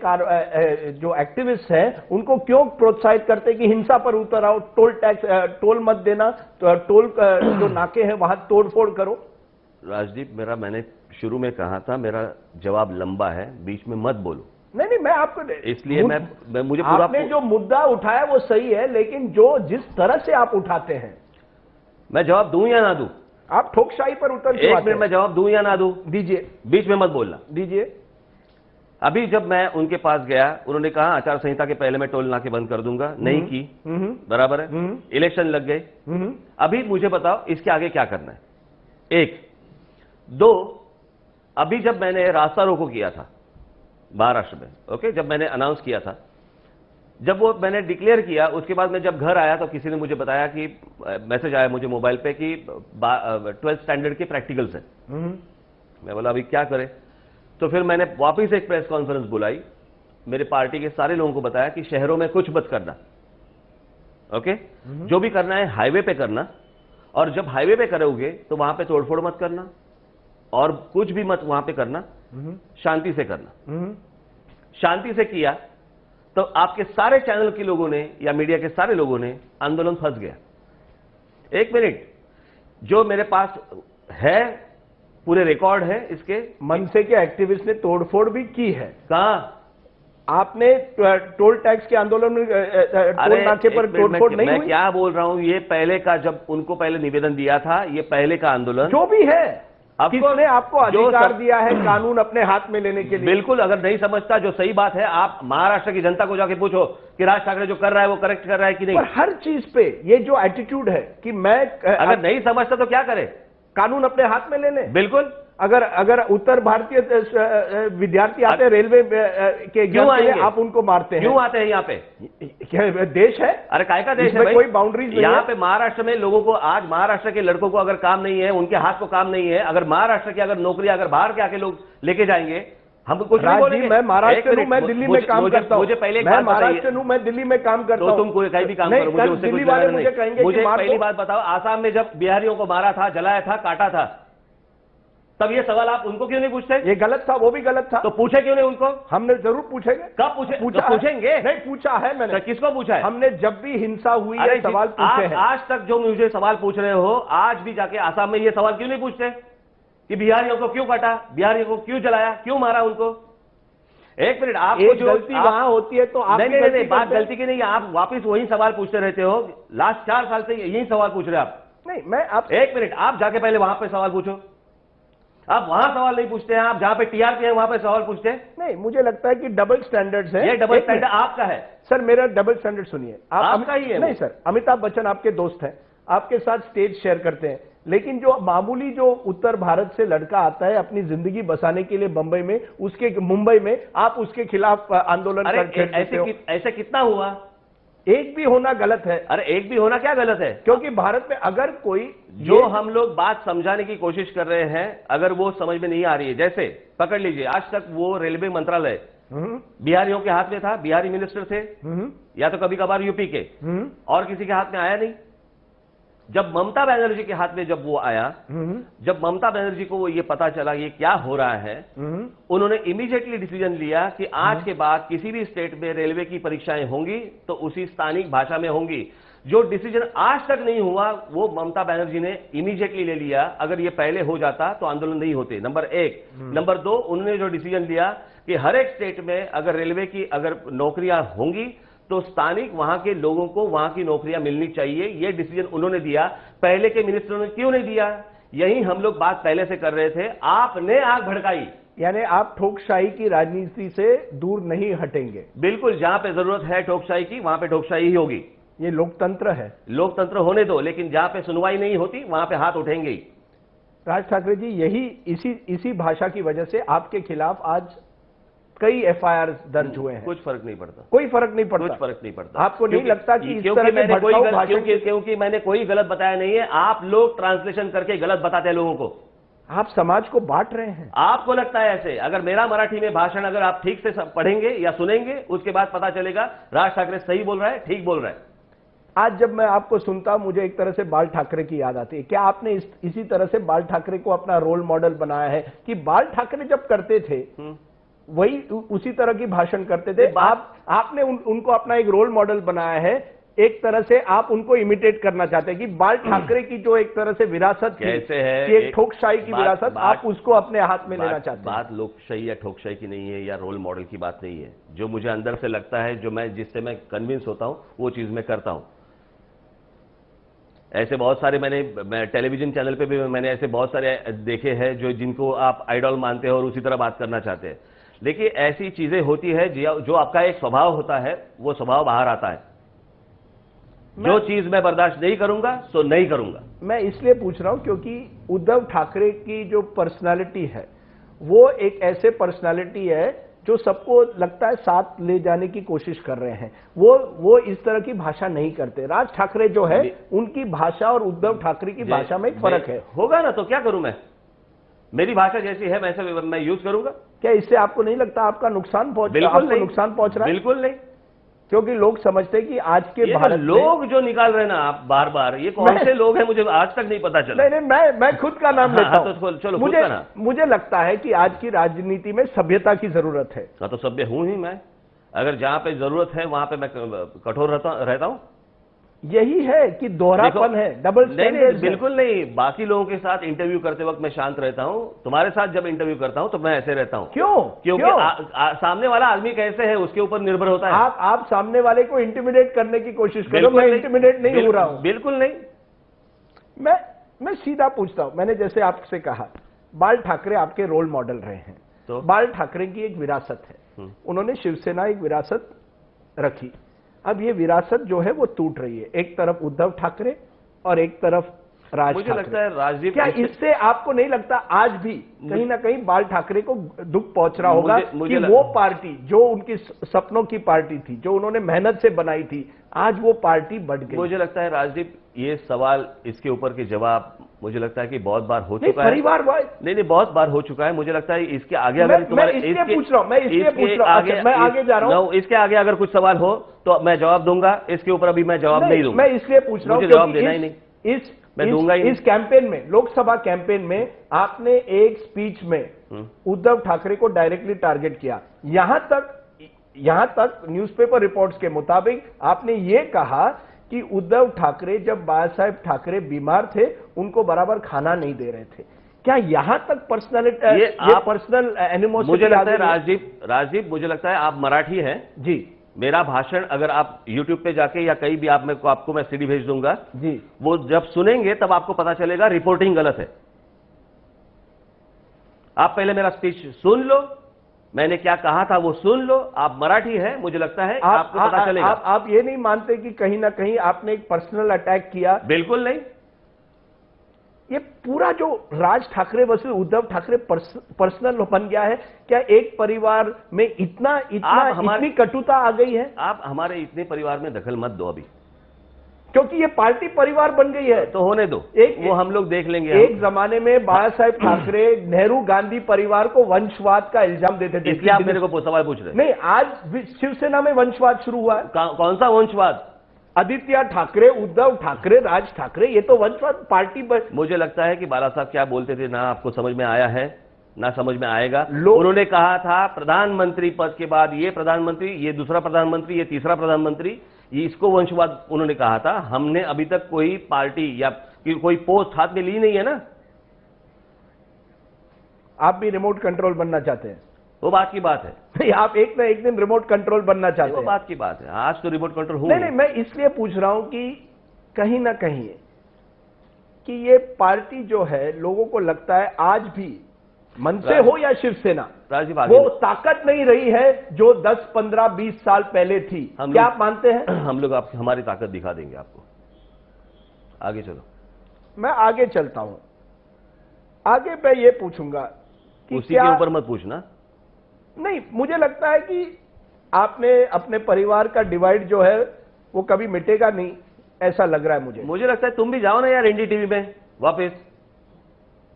Speaker 2: जो एक्टिविस्ट हैं उनको क्यों प्रोत्साहित करते हैं कि हिंसा पर उतर आओ, टोल टैक्स, टोल मत देना, तो टोल जो नाके हैं वहां तोड़फोड़ करो?
Speaker 3: राजदीप, मैंने शुरू में कहा था, मेरा जवाब लंबा है, बीच में मत बोलो।
Speaker 2: नहीं, मैं आपको,
Speaker 3: इसलिए मैं मुझे पूरा,
Speaker 2: आपने जो मुद्दा उठाया वो सही है, लेकिन जिस तरह से आप उठाते हैं,
Speaker 3: मैं जवाब दूं या ना दूं?
Speaker 2: आप ठोकशाही पर उतर
Speaker 3: एक मिनट, मैं जवाब दूं या ना दूं?
Speaker 2: दीजिए,
Speaker 3: बीच में मत बोलना।
Speaker 2: दीजिए।
Speaker 3: अभी जब मैं उनके पास गया, उन्होंने कहा आचार संहिता के पहले मैं टोल नाके बंद कर दूंगा, नहीं की, बराबर है, इलेक्शन लग गए। अभी मुझे बताओ इसके आगे क्या करना है? एक। दो, अभी जब मैंने रास्ता रोको किया था महाराष्ट्र में, ओके, जब मैंने अनाउंस किया था, जब वो मैंने डिक्लेयर किया, उसके बाद मैं जब घर आया तो किसी ने मुझे बताया कि मैसेज आया मुझे मोबाइल पे कि 12th स्टैंडर्ड के प्रैक्टिकल्स है। मैं बोला अभी क्या करें? तो फिर मैंने वापस एक प्रेस कॉन्फ्रेंस बुलाई, मेरे पार्टी के सारे लोगों को बताया कि शहरों में कुछ मत करना, ओके, जो भी करना है हाईवे पे करना, और जब हाईवे पे करोगे तो वहां पे तोड़फोड़ मत करना और कुछ भी मत वहां पे करना, शांति से करना। शांति से किया तो आपके सारे चैनल के लोगों ने या मीडिया के सारे लोगों ने आंदोलन फंस गया। एक मिनट, जो मेरे पास है पूरे रिकॉर्ड है इसके,
Speaker 2: मनसे के एक्टिविस्ट ने तोड़फोड़ भी की है।
Speaker 3: कहां?
Speaker 2: आपने टोल टैक्स के आंदोलन में टोल नाके पर तोड़फोड़ नहीं हुई?
Speaker 3: मैं क्या बोल रहा हूं, ये पहले का, जब उनको पहले निवेदन दिया था, ये पहले का आंदोलन
Speaker 2: जो भी है, किसने आपको अधिकार दिया है कानून अपने हाथ में लेने के लिए?
Speaker 3: बिल्कुल, अगर नहीं समझता जो सही बात है, आप महाराष्ट्र की जनता को जाके पूछो कि राज ठाकरे जो कर रहा है वो करेक्ट कर रहा है कि नहीं।
Speaker 2: पर हर चीज पे ये जो एटीट्यूड है कि मैं
Speaker 3: अगर नहीं समझता तो क्या करे?
Speaker 2: कानून अपने हाथ में ले ले।
Speaker 3: बिल्कुल।
Speaker 2: अगर उत्तर भारतीय विद्यार्थी आते हैं रेलवे के एग्जाम के लिए, आप उनको मारते हैं।
Speaker 3: क्यों आते हैं यहाँ पे?
Speaker 2: क्या देश है?
Speaker 3: अरे काय का देश है भाई?
Speaker 2: कोई बाउंड्रीज नहीं है
Speaker 3: यहाँ पे। महाराष्ट्र में लोगों को, आज महाराष्ट्र के लड़कों को अगर काम नहीं है, उनके हाथ को काम नहीं है, अगर महाराष्ट्र की अगर नौकरी अगर बाहर के आके लोग लेके जाएंगे, हम कुछ नहीं बोलेंगे।
Speaker 2: मैं महाराष्ट्र हूं, मैं दिल्ली में काम करता हूं।
Speaker 3: मुझे पहले
Speaker 2: मैं महाराष्ट्र हूं, मैं दिल्ली में काम करता हूं।
Speaker 3: तुम कोई कहीं भी काम करो, मुझे उससे
Speaker 2: दिल्ली वाले मुझे कहेंगे
Speaker 3: मुझे पहली बात बताओ, आसाम में जब बिहारियों को मारा था, जलाया था, काटा था, तब ये सवाल आप उनको क्यों नहीं पूछते?
Speaker 2: ये गलत था, वो भी गलत था,
Speaker 3: तो पूछे क्यों नहीं उनको?
Speaker 2: हमने जरूर पूछेंगे।
Speaker 3: कब पूछे?
Speaker 2: पूछेंगे? नहीं पूछा है मैंने।
Speaker 3: तो किसको पूछा है?
Speaker 2: हमने जब भी हिंसा हुई है सवाल पूछे हैं।
Speaker 3: आज तक जो मुझे सवाल पूछ रहे हो, आज भी जाके आसाम में ये सवाल क्यों नहीं पूछते कि बिहारियों को क्यों काटा, बिहारियों को क्यों जलाया, क्यों मारा उनको? एक मिनट, आपको जो
Speaker 2: गलती वहां होती है तो आप
Speaker 3: नहीं, बात गलती की नहीं है, आप वापस वही सवाल पूछते रहते हो। लास्ट 4 साल से यही सवाल पूछ रहे आप।
Speaker 2: नहीं, मैं आप
Speaker 3: एक मिनट, आप जाके पहले वहां पे सवाल पूछो। आप वहां सवाल नहीं पूछते हैं, आप जहां पे टीआरपी है वहां पे सवाल पूछते हैं।
Speaker 2: नहीं, मुझे लगता है कि डबल स्टैंडर्ड्स है।
Speaker 3: ये डबल स्टैंडर्ड आपका है
Speaker 2: सर। मेरा डबल स्टैंडर्ड सुनिए,
Speaker 3: आपका ही है।
Speaker 2: नहीं सर, अमिताभ बच्चन आपके दोस्त हैं, आपके साथ स्टेज शेयर करते हैं, लेकिन जो मामूली जो उत्तर भारत से लड़का आता है अपनी जिंदगी बसाने के लिए बंबई में, उसके मुंबई में आप उसके खिलाफ आंदोलन करते हो।
Speaker 3: ऐसे कितना हुआ?
Speaker 2: एक भी होना गलत है।
Speaker 3: अरे एक भी होना क्या गलत है?
Speaker 2: क्योंकि भारत में अगर कोई
Speaker 3: जो हम लोग बात समझाने की कोशिश कर रहे हैं, अगर वो समझ में नहीं आ रही है, जैसे पकड़ लीजिए, आज तक वो रेलवे मंत्रालय बिहारियों के हाथ में था, बिहारी मिनिस्टर थे, या तो कभी कभार यूपी के, और किसी के हाथ में आया नहीं। जब ममता बनर्जी के हाथ में जब वो आया, जब ममता बनर्जी को ये पता चला ये क्या हो रहा है, उन्होंने इमीडिएटली डिसीजन लिया कि आज के बाद किसी भी स्टेट में रेलवे की परीक्षाएं होंगी तो उसी स्थानिक भाषा में होंगी। जो डिसीजन आज तक नहीं हुआ वो ममता बनर्जी ने इमीडिएटली ले लिया। अगर ये पहले हो जाता तो आंदोलन नहीं होते, नंबर 1। नंबर 2, उन्होंने जो डिसीजन लिया कि हर एक स्टेट में अगर रेलवे की अगर नौकरियां होंगी तो स्थानिक वहां के लोगों को वहां की नौकरियां मिलनी चाहिए। यह डिसीजन उन्होंने दिया। पहले के मिनिस्टरों ने क्यों नहीं दिया? यही हम लोग बात पहले से कर रहे थे, आपने आग भड़काई।
Speaker 2: यानी आप ठोकशाही की राजनीति से दूर नहीं हटेंगे?
Speaker 3: बिल्कुल, जहां पे जरूरत है ठोकशाही की वहां पे ठोकशाही ही होगी।
Speaker 2: ये लोकतंत्र है।
Speaker 3: लोकतंत्र होने दो, लेकिन जहां पे सुनवाई नहीं होती वहां पे हाथ उठेंगे ही।
Speaker 2: राज ठाकरे जी, यही इसी भाषा की वजह से आपके खिलाफ आज कई एफआईआर दर्ज हुए हैं।
Speaker 3: कुछ फर्क नहीं पड़ता।
Speaker 2: कोई फर्क नहीं पड़ता।
Speaker 3: कुछ फर्क नहीं पड़ता।
Speaker 2: आपको नहीं लगता कि इस तरह के
Speaker 3: क्योंकि मैंने कोई गलत बताया नहीं है। आप लोग ट्रांसलेशन करके गलत बताते हैं लोगों को।
Speaker 2: आप समाज को बांट रहे हैं।
Speaker 3: आपको लगता है ऐसे? अगर मेरा मराठी में भाषण अगर आप ठीक से पढ़ेंगे या सुनेंगे, उसके बाद पता चलेगा राज ठाकरे सही बोल रहा है, ठीक बोल रहा है।
Speaker 2: आज जब मैं आपको सुनता हूं, मुझे एक तरह से बाल ठाकरे की याद आती है। क्या आपने इसी तरह से बाल ठाकरे को अपना रोल मॉडल बनाया है कि बाल ठाकरे जब करते थे वही उसी तरह की भाषण करते थे? आपने उनको अपना एक रोल मॉडल बनाया है। एक तरह से आप उनको इमिटेट करना चाहते हैं कि बाल ठाकरे की जो एक तरह से विरासत
Speaker 3: कैसे है,
Speaker 2: कि एक ठोकशाही की विरासत, आप उसको अपने हाथ में लेना चाहते हैं।
Speaker 3: बात लोकशाही या ठोकशाही की नहीं है, या रोल मॉडल की बात नहीं है। जो मुझे अंदर से लगता है, जो मैं जिससे मैं कन्विंस होता हूं, वो चीज मैं करता हूं। ऐसे बहुत सारे मैं टेलीविजन चैनल पे भी मैंने ऐसे बहुत सारे देखे हैं जो जिनको आप आइडल मानते हो और उसी तरह बात करना चाहते हैं। देखिए ऐसी चीजें होती है जो आपका एक स्वभाव होता है, वो स्वभाव बाहर आता है। जो चीज मैं बर्दाश्त नहीं करूंगा तो नहीं करूंगा।
Speaker 2: मैं इसलिए पूछ रहा हूं क्योंकि उद्धव ठाकरे की जो पर्सनालिटी है वो एक ऐसे पर्सनालिटी है जो सबको लगता है साथ ले जाने की कोशिश कर रहे हैं। वो इस तरह की भाषा नहीं करते। राज ठाकरे जो है उनकी भाषा और उद्धव ठाकरे की भाषा में एक फर्क है।
Speaker 3: होगा ना, तो क्या करूं मैं? मेरी भाषा जैसी है वैसे मैं यूज करूंगा।
Speaker 2: क्या इससे आपको नहीं लगता आपका नुकसान पहुंच रहा है?
Speaker 3: बिल्कुल नहीं,
Speaker 2: क्योंकि लोग समझते हैं कि आज के भारत
Speaker 3: लोग जो निकाल रहे हैं ना आप बार बार, ये कौन से लोग हैं मुझे आज तक नहीं पता चला।
Speaker 2: नहीं, मैं खुद का नाम लेता हूं।
Speaker 3: तो चलो
Speaker 2: मुझे लगता है कि आज की राजनीति में सभ्यता की जरूरत है।
Speaker 3: हाँ, तो सभ्य हूं ही मैं। अगर जहां पे जरूरत है वहां पे मैं कठोर रहता हूं।
Speaker 2: यही है कि दोहरापन है, डबल स्टैंडर्ड।
Speaker 3: बिल्कुल नहीं। बाकी लोगों के साथ इंटरव्यू करते वक्त मैं शांत रहता हूं, तुम्हारे साथ जब इंटरव्यू करता हूं तो मैं ऐसे रहता हूं। क्योंकि सामने वाला आदमी कैसे है उसके ऊपर निर्भर होता है।
Speaker 2: आप सामने वाले को इंटिमिडेट करने की कोशिश करो। मैं इंटिमिडेट नहीं हो रहा हूं।
Speaker 3: बिल्कुल नहीं।
Speaker 2: मैं सीधा पूछता हूं। मैंने जैसे आपसे कहा, बाल ठाकरे आपके रोल मॉडल रहे हैं,
Speaker 3: तो
Speaker 2: बाल ठाकरे की एक विरासत है। उन्होंने शिवसेना एक विरासत रखी। अब ये विरासत जो है वो टूट रही है। एक तरफ उद्धव ठाकरे और एक तरफ राज ठाकरे।
Speaker 3: मुझे लगता है राजदीप,
Speaker 2: क्या इससे आपको नहीं लगता आज भी कहीं ना कहीं बाल ठाकरे को दुख पहुंच रहा होगा कि वो पार्टी जो उनकी सपनों की पार्टी थी, जो उन्होंने मेहनत से बनाई थी, आज वो पार्टी बढ़ गई?
Speaker 3: मुझे लगता है राजदीप, ये सवाल, इसके ऊपर के जवाब मुझे लगता है कि बहुत बार हो चुका है।
Speaker 2: परिवार
Speaker 3: नहीं, बहुत बार हो चुका है। मुझे लगता है इसके आगे अगर
Speaker 2: मैं इसलिए पूछ रहा हूं। मैं आगे जा रहा हूं।
Speaker 3: इसके आगे अगर कुछ सवाल हो तो मैं जवाब दूंगा। इसके ऊपर अभी मैं जवाब नहीं दूंगा।
Speaker 2: मैं इसलिए पूछ रहा हूं,
Speaker 3: जवाब देना ही नहीं। मैं दूंगा ही नहीं।
Speaker 2: इस कैंपेन में, लोकसभा कैंपेन में आपने एक स्पीच में उद्धव ठाकरे को डायरेक्टली टारगेट किया। यहां तक न्यूज़पेपर रिपोर्ट्स के मुताबिक आपने ये कहा कि उद्धव ठाकरे जब बाला साहेब ठाकरे बीमार थे उनको बराबर खाना नहीं दे रहे थे। क्या यहां तक पर्सनैलिटी, ये पर्सनल एनिमोसिटी?
Speaker 3: मुझे लगता है राजदीप, मुझे लगता है आप मराठी हैं
Speaker 2: जी।
Speaker 3: मेरा भाषण अगर आप YouTube पे जाके या कहीं भी आपको मैं सीडी भेज दूंगा
Speaker 2: जी, वो
Speaker 3: जब सुनेंगे तब आपको पता चलेगा रिपोर्टिंग गलत है। आप पहले मेरा स्पीच सुन लो, मैंने क्या कहा था वो सुन लो। आप मराठी है, मुझे लगता है आपको पता चलेगा।
Speaker 2: आप ये नहीं मानते कि कहीं ना कहीं आपने एक पर्सनल अटैक किया?
Speaker 3: बिल्कुल नहीं।
Speaker 2: ये पूरा जो राज ठाकरे वर्सेस उद्धव ठाकरे पर्सनल बन गया है। क्या एक परिवार में इतनी कटुता आ गई है?
Speaker 3: आप हमारे इतने परिवार में दखल मत दो अभी,
Speaker 2: क्योंकि ये पार्टी परिवार बन गई है।
Speaker 3: तो होने दो, वो हम लोग देख लेंगे।
Speaker 2: एक जमाने में बाला साहेब ठाकरे नेहरू गांधी परिवार को वंशवाद का इल्जाम देते थे।
Speaker 3: इसलिए आप मेरे को सवाल पूछ रहे हैं?
Speaker 2: नहीं, आज शिवसेना में वंशवाद शुरू हुआ है।
Speaker 3: कौन सा वंशवाद?
Speaker 2: आदित्य ठाकरे, उद्धव ठाकरे, राज ठाकरे, ये तो वंशवाद पार्टी
Speaker 3: मुझे लगता है कि बाला साहब क्या बोलते थे ना आपको समझ में आया है ना समझ में आएगा। उन्होंने कहा था प्रधानमंत्री पद के बाद ये प्रधानमंत्री, ये दूसरा प्रधानमंत्री, ये तीसरा प्रधानमंत्री, ये इसको वंशवाद उन्होंने कहा था। हमने अभी तक कोई पार्टी या कोई पोस्ट हाथ में ली नहीं है ना।
Speaker 2: आप भी रिमोट कंट्रोल बनना चाहते हैं?
Speaker 3: वो बात की बात है।
Speaker 2: आप एक ना एक दिन रिमोट कंट्रोल बनना चाहते हैं।
Speaker 3: वो बात की बात है। आज तो रिमोट कंट्रोल हो
Speaker 2: नहीं, मैं इसलिए पूछ रहा हूं कि कहीं ना कहीं कि ये पार्टी जो है लोगों को लगता है आज भी मन से हो या शिवसेना, वो ताकत नहीं रही है जो 10, 15, 20 साल पहले थी। क्या आप मानते हैं?
Speaker 3: हम लोग हमारी ताकत दिखा देंगे आपको। आगे चलो।
Speaker 2: मैं आगे चलता हूं। आगे मैं ये पूछूंगा कि
Speaker 3: उसी के ऊपर मत पूछना।
Speaker 2: नहीं, मुझे लगता है कि आपने अपने परिवार का डिवाइड जो है वो कभी मिटेगा नहीं, ऐसा लग रहा है मुझे
Speaker 3: लगता है तुम भी जाओ ना यार एनडीटीवी में वापस।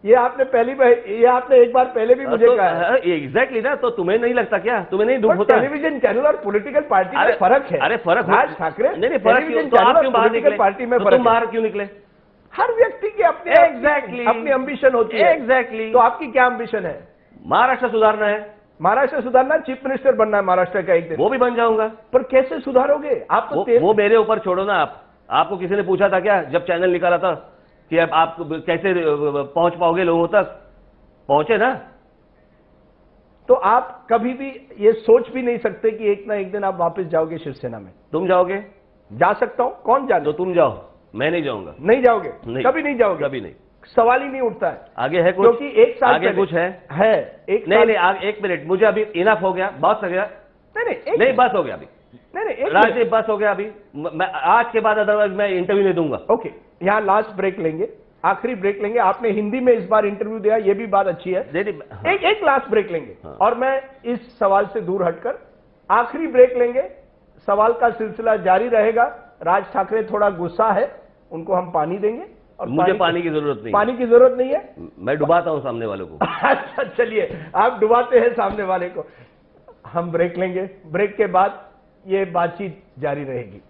Speaker 2: ये आपने एक बार पहले भी मुझे कहा।
Speaker 3: एग्जैक्टली ना, तो तुम्हें नहीं लगता क्या? तुम्हें नहीं दुख होता?
Speaker 2: टेलीविजन चैनल और पॉलिटिकल पार्टी में फर्क है।
Speaker 3: अरे फर्क
Speaker 2: राज ठाकरे,
Speaker 3: नहीं फर्क क्यों?
Speaker 2: पार्टी में
Speaker 3: तुम बाहर क्यों निकले?
Speaker 2: हर व्यक्ति की अपनी एम्बिशन होती है।
Speaker 3: एग्जैक्टली।
Speaker 2: तो आपकी क्या एम्बिशन है?
Speaker 3: महाराष्ट्र सुधारना है।
Speaker 2: महाराष्ट्र सुधारना, चीफ मिनिस्टर बनना है महाराष्ट्र का एक दिन।
Speaker 3: वो भी बन जाऊंगा।
Speaker 2: पर कैसे सुधारोगे आप? तो
Speaker 3: वो मेरे ऊपर छोड़ो ना। आपको किसी ने पूछा था क्या जब चैनल निकाला था कि अब आप कैसे पहुंच पाओगे लोगों तक? पहुंचे ना।
Speaker 2: तो आप कभी भी ये सोच भी नहीं सकते कि एक ना एक दिन आप वापस जाओगे शिवसेना में?
Speaker 3: तुम जाओगे?
Speaker 2: जा सकता हूं, कौन जाने?
Speaker 3: तो तुम जाओ। मैं नहीं जाऊंगा।
Speaker 2: नहीं जाओगे?
Speaker 3: नहीं,
Speaker 2: कभी नहीं जाओगे?
Speaker 3: कभी नहीं,
Speaker 2: सवाल ही नहीं उठता है।
Speaker 3: आगे है कुछ?
Speaker 2: क्योंकि एक साल
Speaker 3: आगे कुछ है
Speaker 2: एक
Speaker 3: नहीं
Speaker 2: साल,
Speaker 3: नहीं, आगे 1 मिनट, मुझे अभी इनफ हो गया, बहुत हो गया। नहीं बस हो गया अभी,
Speaker 2: नहीं,
Speaker 3: राजदीप बस हो गया अभी। मैं आज के बाद अदरवाइज मैं इंटरव्यू नहीं दूंगा।
Speaker 2: ओके, यहाँ लास्ट ब्रेक लेंगे, आखिरी ब्रेक लेंगे। आपने हिंदी में इस बार इंटरव्यू दिया, ये भी बात अच्छी है।
Speaker 3: हाँ।
Speaker 2: एक लास्ट ब्रेक लेंगे,
Speaker 3: हाँ।
Speaker 2: और मैं इस सवाल से दूर हटकर आखिरी ब्रेक लेंगे। सवाल का सिलसिला जारी रहेगा। राज ठाकरे थोड़ा गुस्सा है, उनको हम पानी देंगे। और
Speaker 3: मुझे पानी की जरूरत नहीं,
Speaker 2: पानी की जरूरत नहीं है,
Speaker 3: मैं डुबाता हूं सामने वालों को।
Speaker 2: अच्छा चलिए, आप डुबाते हैं सामने वाले को। हम ब्रेक लेंगे, ब्रेक के बाद ये बातचीत जारी रहेगी।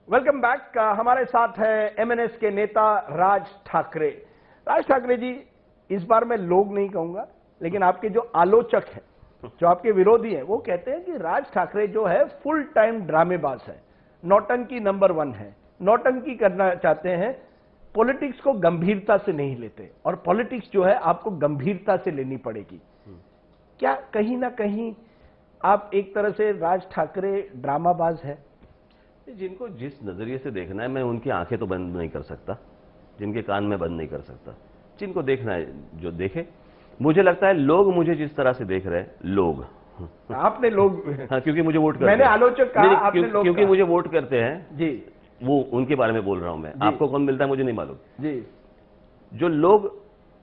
Speaker 2: Welcome back. हमारे साथ है एमएनएस के नेता राज ठाकरे। राज ठाकरे जी, इस बार मैं लोग नहीं कहूंगा, लेकिन आपके जो आलोचक हैं, जो आपके विरोधी हैं, वो कहते हैं कि राज ठाकरे जो है फुल टाइम ड्रामेबाज है, नौटंकी नंबर 1 है, नौटंकी करना चाहते हैं, पॉलिटिक्स को गंभीरता से नहीं लेते, और पॉलिटिक्स जो है आपको गंभीरता से लेनी पड़ेगी। क्या कहीं ना कहीं आप एक तरह से राज ठाकरे ड्रामाबाज है?
Speaker 3: जिनको जिस नजरिए से देखना है, मैं उनकी आंखें तो बंद नहीं कर सकता, जिनके कान में बंद नहीं कर सकता। जिनको देखना है जो देखे। मुझे लगता है लोग मुझे जिस तरह से देख रहे हैं, लोग
Speaker 2: आपने लोग
Speaker 3: हाँ, क्योंकि मुझे वोट करते
Speaker 2: मैंने
Speaker 3: हैं।
Speaker 2: आलोचक कहा, आपने लोग
Speaker 3: क्योंकि
Speaker 2: कहा।
Speaker 3: मुझे वोट करते हैं
Speaker 2: जी,
Speaker 3: वो उनके बारे में बोल रहा हूं मैं। आपको कौन मिलता है मुझे नहीं मालूम।
Speaker 2: जी,
Speaker 3: जो लोग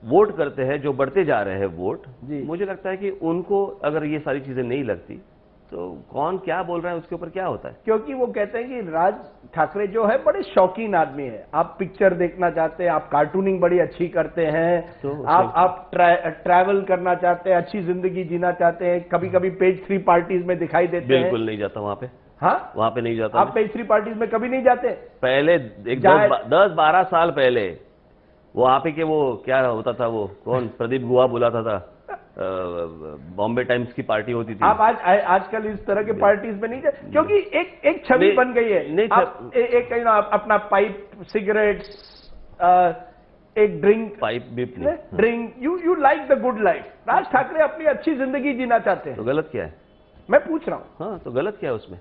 Speaker 3: वोट करते हैं, जो बढ़ते जा रहे हैं वोट,
Speaker 2: जी।
Speaker 3: मुझे लगता है कि उनको अगर ये सारी चीजें नहीं लगती तो कौन क्या बोल रहा है उसके ऊपर क्या होता है।
Speaker 2: क्योंकि वो कहते हैं कि राज ठाकरे जो है बड़े शौकीन आदमी है। आप पिक्चर देखना चाहते हैं, आप कार्टूनिंग बड़ी अच्छी करते हैं,
Speaker 3: तो
Speaker 2: आप ट्रैवल करना चाहते हैं, अच्छी जिंदगी जीना चाहते हैं, कभी कभी पेज 3 पार्टीज में दिखाई देते हैं।
Speaker 3: बिल्कुल नहीं जाता वहां पे।
Speaker 2: हाँ,
Speaker 3: वहां पे नहीं जाता।
Speaker 2: आप पेज 3 पार्टीज में कभी नहीं जाते?
Speaker 3: पहले एक 10-12 साल पहले वो आप ही के वो क्या होता था, वो कौन प्रदीप गुहा बुलाता था, बॉम्बे टाइम्स की पार्टी होती थी।
Speaker 2: आप आजकल इस तरह के पार्टीज में नहीं जाते, क्योंकि एक छवि बन गई है।
Speaker 3: नहीं,
Speaker 2: आप एक कहीं ना अपना पाइप, सिगरेट्स, एक ड्रिंक,
Speaker 3: पाइप बीप नहीं।
Speaker 2: Drink, you like the good life. Raj Thackeray अपनी अच्छी जिंदगी जीना चाहते हैं।
Speaker 3: तो गलत क्या है?
Speaker 2: मैं पूछ रहा हूं।
Speaker 3: हाँ, तो गलत क्या है उसमें?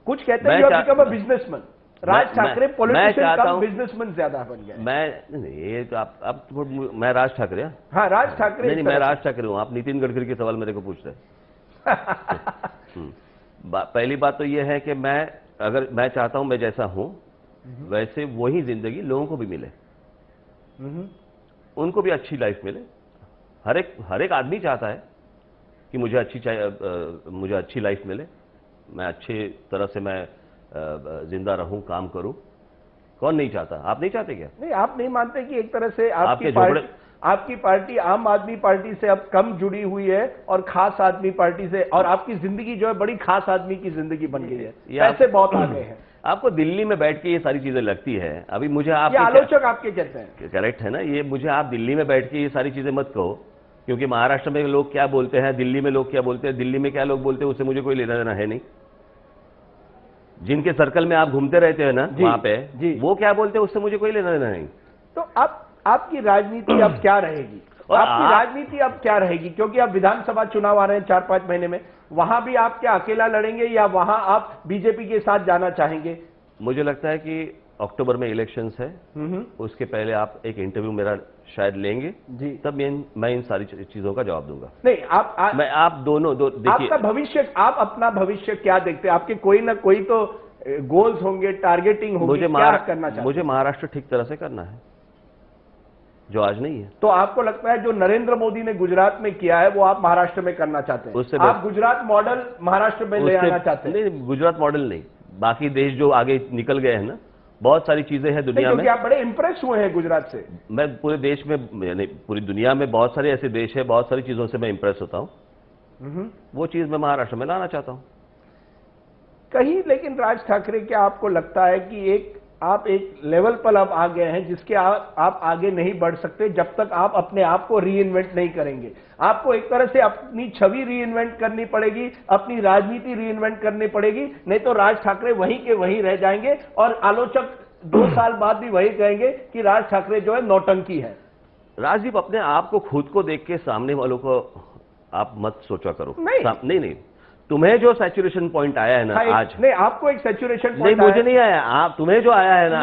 Speaker 2: कुछ कहते हैं you have become a businessman. Raj Thackeray politician come businessman ज्यादा बन गए।
Speaker 3: मैं ये तो आप मैं राज ठाकरे।
Speaker 2: हाँ, राज ठाकरे।
Speaker 3: नहीं, मैं राज ठाकरे हूँ। आप नितिन गडकरी के सवाल मेरे को पूछ रहे हैं। पहली बात तो ये है कि अगर मैं चाहता हूं मैं जैसा हूं वैसे वही जिंदगी लोगों को भी मिले, उनको भी अच्छी लाइफ मिले। हर एक आदमी चाहता है कि मुझे अच्छी लाइफ मिले, मैं अच्छी तरह से मैं जिंदा रहूं, काम करूं। कौन नहीं चाहता? आप नहीं चाहते क्या?
Speaker 2: नहीं, आप नहीं मानते कि एक तरह से आपकी पार्टी आम आदमी पार्टी से अब कम जुड़ी हुई है और खास आदमी पार्टी से, और आपकी जिंदगी जो है बड़ी खास आदमी की जिंदगी बन गई है, पैसे बहुत आ गए हैं।
Speaker 3: आपको दिल्ली में बैठ के ये सारी चीजें लगती है। अभी मुझे आप
Speaker 2: ये आलोचक आपके कहते हैं,
Speaker 3: करेक्ट है ना? ये मुझे आप दिल्ली में बैठ के ये सारी चीजें मत कहो, क्योंकि महाराष्ट्र में लोग क्या बोलते हैं, दिल्ली में लोग क्या बोलते हैं, दिल्ली में क्या लोग बोलते हैं, उससे मुझे कोई लेना देना है नहीं। जिनके सर्कल में आप घूमते रहते हैं ना वहां पे, वो क्या बोलते हैं उससे मुझे कोई लेना देना नहीं।
Speaker 2: तो आपकी राजनीति अब क्या रहेगी? आपकी राजनीति अब क्या रहेगी? क्योंकि अब विधानसभा चुनाव आ रहे हैं 4-5 महीने में, वहां भी आप क्या अकेला लड़ेंगे या वहां आप बीजेपी के साथ जाना चाहेंगे?
Speaker 3: मुझे लगता है कि अक्टूबर में इलेक्शंस है, उसके पहले आप एक इंटरव्यू मेरा शायद लेंगे जी, तब मैं इन सारी चीजों का जवाब दूंगा।
Speaker 2: नहीं,
Speaker 3: आप दोनों देखिए,
Speaker 2: आपका भविष्य, आप अपना भविष्य क्या देखते हैं? आपके कोई ना कोई तो गोल्स होंगे, टारगेटिंग होगी, क्या करना चाहते हैं?
Speaker 3: मुझे महाराष्ट्र ठीक तरह से करना है, जो आज नहीं है।
Speaker 2: तो आपको लगता है जो नरेंद्र मोदी ने गुजरात में किया है वो आप महाराष्ट्र में करना चाहते हैं?
Speaker 3: उससे
Speaker 2: आप गुजरात मॉडल महाराष्ट्र में ले आना चाहते हैं?
Speaker 3: नहीं, गुजरात मॉडल नहीं, बाकी देश जो आगे निकल गए हैं ना, बहुत सारी चीजें हैं दुनिया में।
Speaker 2: आप बड़े इंप्रेस हुए हैं गुजरात से।
Speaker 3: मैं पूरे देश में, यानी पूरी दुनिया में बहुत सारे ऐसे देश है, बहुत सारी चीजों से मैं इंप्रेस होता हूं। वो चीज मैं महाराष्ट्र में लाना चाहता हूं
Speaker 2: कहीं। लेकिन राज ठाकरे, क्या आपको लगता है कि एक आप एक लेवल पर अब आ गए हैं जिसके आप आगे नहीं बढ़ सकते जब तक आप अपने आप को रीइन्वेंट नहीं करेंगे। आपको एक तरह से अपनी छवि रीइन्वेंट करनी पड़ेगी, अपनी राजनीति रीइन्वेंट करनी पड़ेगी, नहीं तो राज ठाकरे वहीं के वहीं रह जाएंगे और आलोचक 2 साल बाद भी वही कहेंगे कि राज ठाकरे जो है नौटंकी है।
Speaker 3: राजदीप, अपने आप को खुद को देख के सामने वालों को आप मत सोचा करो। नहीं, तुम्हें जो सैचुरेशन पॉइंट आया है ना आज,
Speaker 2: नहीं आपको एक सैचुरेशन
Speaker 3: नहीं,
Speaker 2: पॉइंट
Speaker 3: मुझे नहीं आया, आप तुम्हें जो आया है ना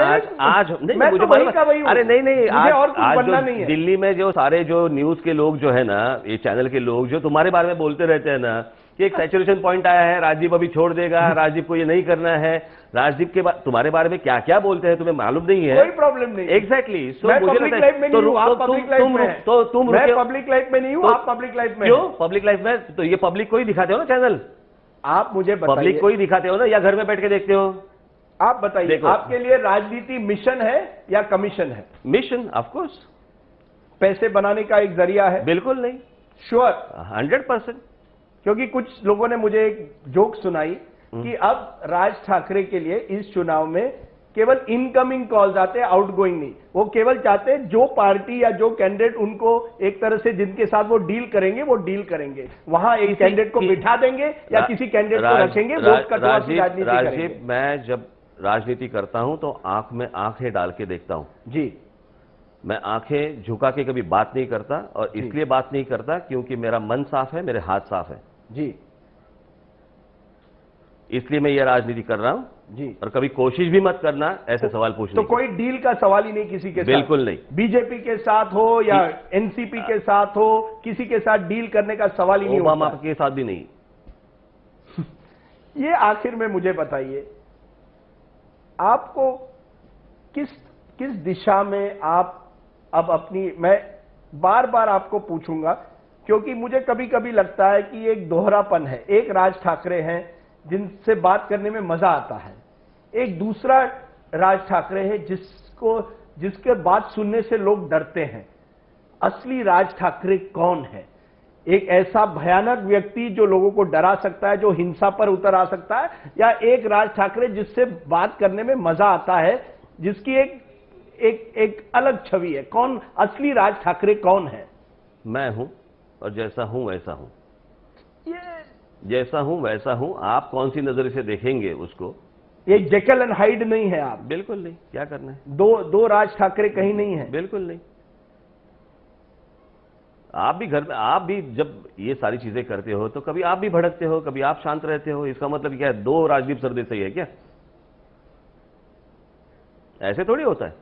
Speaker 3: आज नहीं,
Speaker 2: मैं
Speaker 3: मुझे
Speaker 2: तो वही का वही हूं।
Speaker 3: अरे नहीं, आज
Speaker 2: बनना नहीं है।
Speaker 3: दिल्ली में जो सारे जो न्यूज के लोग जो है ना, ये चैनल के लोग जो तुम्हारे बारे में बोलते रहते हैं ना कि एक सैचुरेशन पॉइंट आया है, राजदीप अभी छोड़ देगा, राजदीप को ये नहीं करना है, राजदीप के तुम्हारे बारे में क्या क्या बोलते हैं तुम्हें मालूम नहीं है।
Speaker 2: कोई प्रॉब्लम नहीं।
Speaker 3: एग्जैक्टली।
Speaker 2: मैं पब्लिक लाइफ में नहीं हूं, आप पब्लिक लाइफ में हैं। मैं पब्लिक लाइफ में नहीं हूं, आप पब्लिक लाइफ में।
Speaker 3: क्यों पब्लिक लाइफ में? तो ये पब्लिक को ही दिखाते हो ना चैनल,
Speaker 2: आप मुझे बताइए।
Speaker 3: पब्लिक को ही दिखाते हो ना, या घर में बैठ के देखते हो?
Speaker 2: आप बताइए, आपके लिए राजनीति मिशन है या कमीशन है?
Speaker 3: Mission, of course.
Speaker 2: पैसे बनाने का एक जरिया है?
Speaker 3: बिल्कुल नहीं।
Speaker 2: श्योर?
Speaker 3: 100%।
Speaker 2: क्योंकि कुछ लोगों ने मुझे एक जोक सुनाई कि अब राज ठाकरे के लिए इस चुनाव में केवल इनकमिंग कॉल्स आते हैं, आउटगोइंग नहीं। वो केवल चाहते हैं जो पार्टी या जो कैंडिडेट उनको एक तरह से जिनके साथ वो डील करेंगे, वहां एक कैंडिडेट को बिठा देंगे या किसी कैंडिडेट को रखेंगे, वोट कटवा की राजनीति करेंगे।
Speaker 3: मैं जब राजनीति करता हूं तो आंख में आंखें डाल के देखता हूं
Speaker 2: जी।
Speaker 3: मैं आंखें झुका के कभी बात नहीं करता, और इसलिए बात नहीं करता क्योंकि मेरा मन साफ है, मेरे हाथ साफ है
Speaker 2: जी,
Speaker 3: इसलिए मैं ये राजनीति कर रहा हूं
Speaker 2: जी।
Speaker 3: और कभी कोशिश भी मत करना ऐसे सवाल पूछने
Speaker 2: तो
Speaker 3: की।
Speaker 2: कोई डील का सवाल ही नहीं किसी के साथ?
Speaker 3: बिल्कुल नहीं।
Speaker 2: बीजेपी के साथ हो या एनसीपी के साथ हो, किसी के साथ डील करने का सवाल ही नहीं होता।
Speaker 3: ओबामा के साथ भी नहीं।
Speaker 2: ये आखिर में मुझे बताइए, आपको किस दिशा में आप अब अपनी, मैं बार बार आपको पूछूंगा क्योंकि मुझे कभी कभी लगता है कि एक दोहरापन है। एक राज ठाकरे हैं जिनसे बात करने में मजा आता है, एक दूसरा राज ठाकरे है जिसके बात सुनने से लोग डरते हैं। असली राज ठाकरे कौन है? एक ऐसा भयानक व्यक्ति जो लोगों को डरा सकता है, जो हिंसा पर उतर आ सकता है, या एक राज ठाकरे जिससे बात करने में मजा आता है, जिसकी एक अलग छवि है? कौन असली राज ठाकरे कौन है?
Speaker 3: मैं हूं, और जैसा हूं वैसा हूं।
Speaker 2: ये
Speaker 3: जैसा हूं वैसा हूं। आप कौन सी नजर से देखेंगे उसको?
Speaker 2: ये जेकल एंड हाइड नहीं है आप?
Speaker 3: बिल्कुल नहीं। क्या करना है?
Speaker 2: दो राज ठाकरे कहीं नहीं है?
Speaker 3: बिल्कुल नहीं। आप भी घर में, आप भी जब ये सारी चीजें करते हो तो कभी आप भी भड़कते हो, कभी आप शांत रहते हो। इसका मतलब क्या है? 2 राजदीप सरदेसाई है क्या? ऐसे थोड़ी होता है।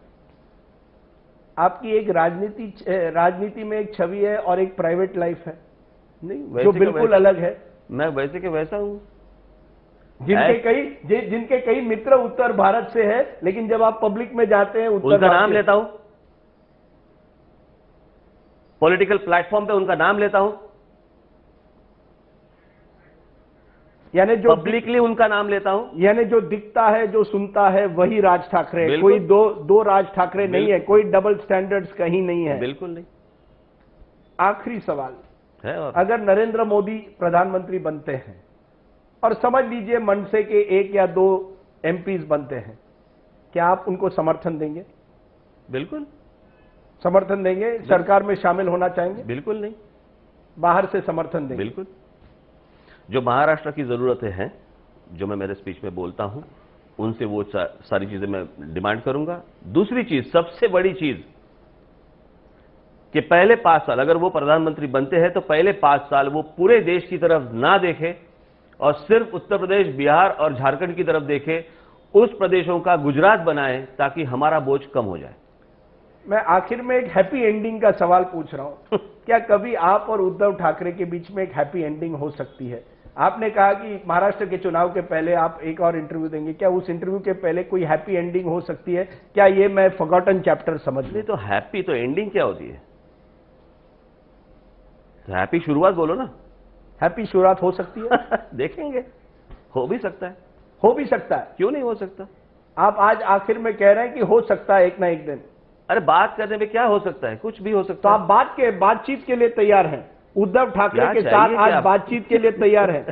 Speaker 2: आपकी एक राजनीति में एक छवि है और एक प्राइवेट लाइफ है
Speaker 3: नहीं,
Speaker 2: जो बिल्कुल अलग है।
Speaker 3: मैं वैसे के वैसा हूं।
Speaker 2: जिनके कई मित्र उत्तर भारत से है, लेकिन जब आप पब्लिक में जाते हैं
Speaker 3: उनका नाम लेता हूं, पॉलिटिकल प्लेटफॉर्म पे उनका नाम लेता हूं,
Speaker 2: यानी जो
Speaker 3: पब्लिकली उनका नाम लेता हूं।
Speaker 2: यानी जो दिखता है, जो सुनता है, वही राज ठाकरे है। कोई दो राज ठाकरे नहीं है, कोई डबल स्टैंडर्ड्स कहीं नहीं है।
Speaker 3: बिल्कुल नहीं।
Speaker 2: आखिरी सवाल
Speaker 3: है, और
Speaker 2: अगर नरेंद्र मोदी प्रधानमंत्री बनते हैं और समझ लीजिए मनसे के 1 या 2 एमपीज बनते हैं, क्या आप उनको समर्थन देंगे?
Speaker 3: बिल्कुल
Speaker 2: समर्थन देंगे? सरकार में शामिल होना चाहेंगे?
Speaker 3: बिल्कुल नहीं।
Speaker 2: बाहर से समर्थन देंगे?
Speaker 3: बिल्कुल। जो महाराष्ट्र की जरूरतें हैं, जो मैं मेरे स्पीच में बोलता हूं, उनसे वो सारी चीजें मैं डिमांड करूंगा। दूसरी चीज, सबसे बड़ी चीज, कि पहले 5 साल अगर वो प्रधानमंत्री बनते हैं तो पहले 5 साल वो पूरे देश की तरफ ना देखे और सिर्फ उत्तर प्रदेश, बिहार और झारखंड की तरफ देखे। उस प्रदेशों का गुजरात बनाए ताकि हमारा बोझ कम हो जाए।
Speaker 2: मैं आखिर में एक हैप्पी एंडिंग का सवाल पूछ रहा हूं। क्या कभी आप और उद्धव ठाकरे के बीच में एक हैप्पी एंडिंग हो सकती है? आपने कहा कि महाराष्ट्र के चुनाव के पहले आप एक और इंटरव्यू देंगे, क्या उस इंटरव्यू के पहले कोई हैप्पी एंडिंग हो सकती है? क्या ये मैं फॉरगॉटन चैप्टर समझ लूं?
Speaker 3: तो हैप्पी तो एंडिंग क्या होती है? तो हैप्पी शुरुआत बोलो ना।
Speaker 2: हैप्पी शुरुआत हो सकती है?
Speaker 3: देखेंगे, हो भी सकता है।
Speaker 2: हो भी सकता है,
Speaker 3: क्यों नहीं हो सकता?
Speaker 2: आप आज आखिर में कह रहे हैं कि हो सकता है एक ना एक दिन।
Speaker 3: अरे बात करने में क्या हो सकता है? कुछ भी हो सकता
Speaker 2: तो
Speaker 3: है।
Speaker 2: आप बातचीत के लिए तैयार हैं? उद्धव ठाकरे के साथ आज बातचीत के लिए तैयार हैं?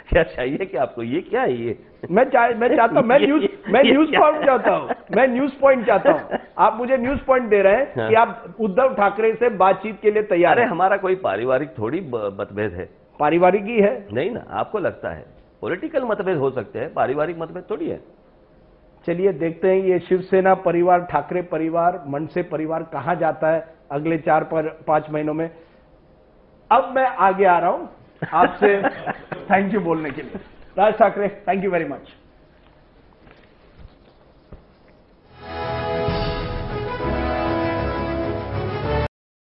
Speaker 3: क्या चाहिए कि आपको? ये क्या है? ये
Speaker 2: मैं चाहता हूं, मैं न्यूज चाहता हूं। मैं न्यूज पॉइंट चाहता हूं। आप मुझे न्यूज पॉइंट दे रहे हैं कि आप उद्धव ठाकरे से बातचीत के लिए तैयार
Speaker 3: अरे
Speaker 2: हैं।
Speaker 3: हमारा कोई पारिवारिक थोड़ी मतभेद है।
Speaker 2: पारिवारिक ही है।
Speaker 3: नहीं ना, आपको लगता है पॉलिटिकल मतभेद हो सकते हैं, पारिवारिक मतभेद थोड़ी है।
Speaker 2: चलिए देखते हैं ये शिवसेना परिवार, ठाकरे परिवार, मनसे परिवार कहां जाता है अगले 4-5 महीनों में। अब मैं आगे आ रहा हूं आपसे थैंक यू बोलने के लिए। Raj Thackeray, thank you very much.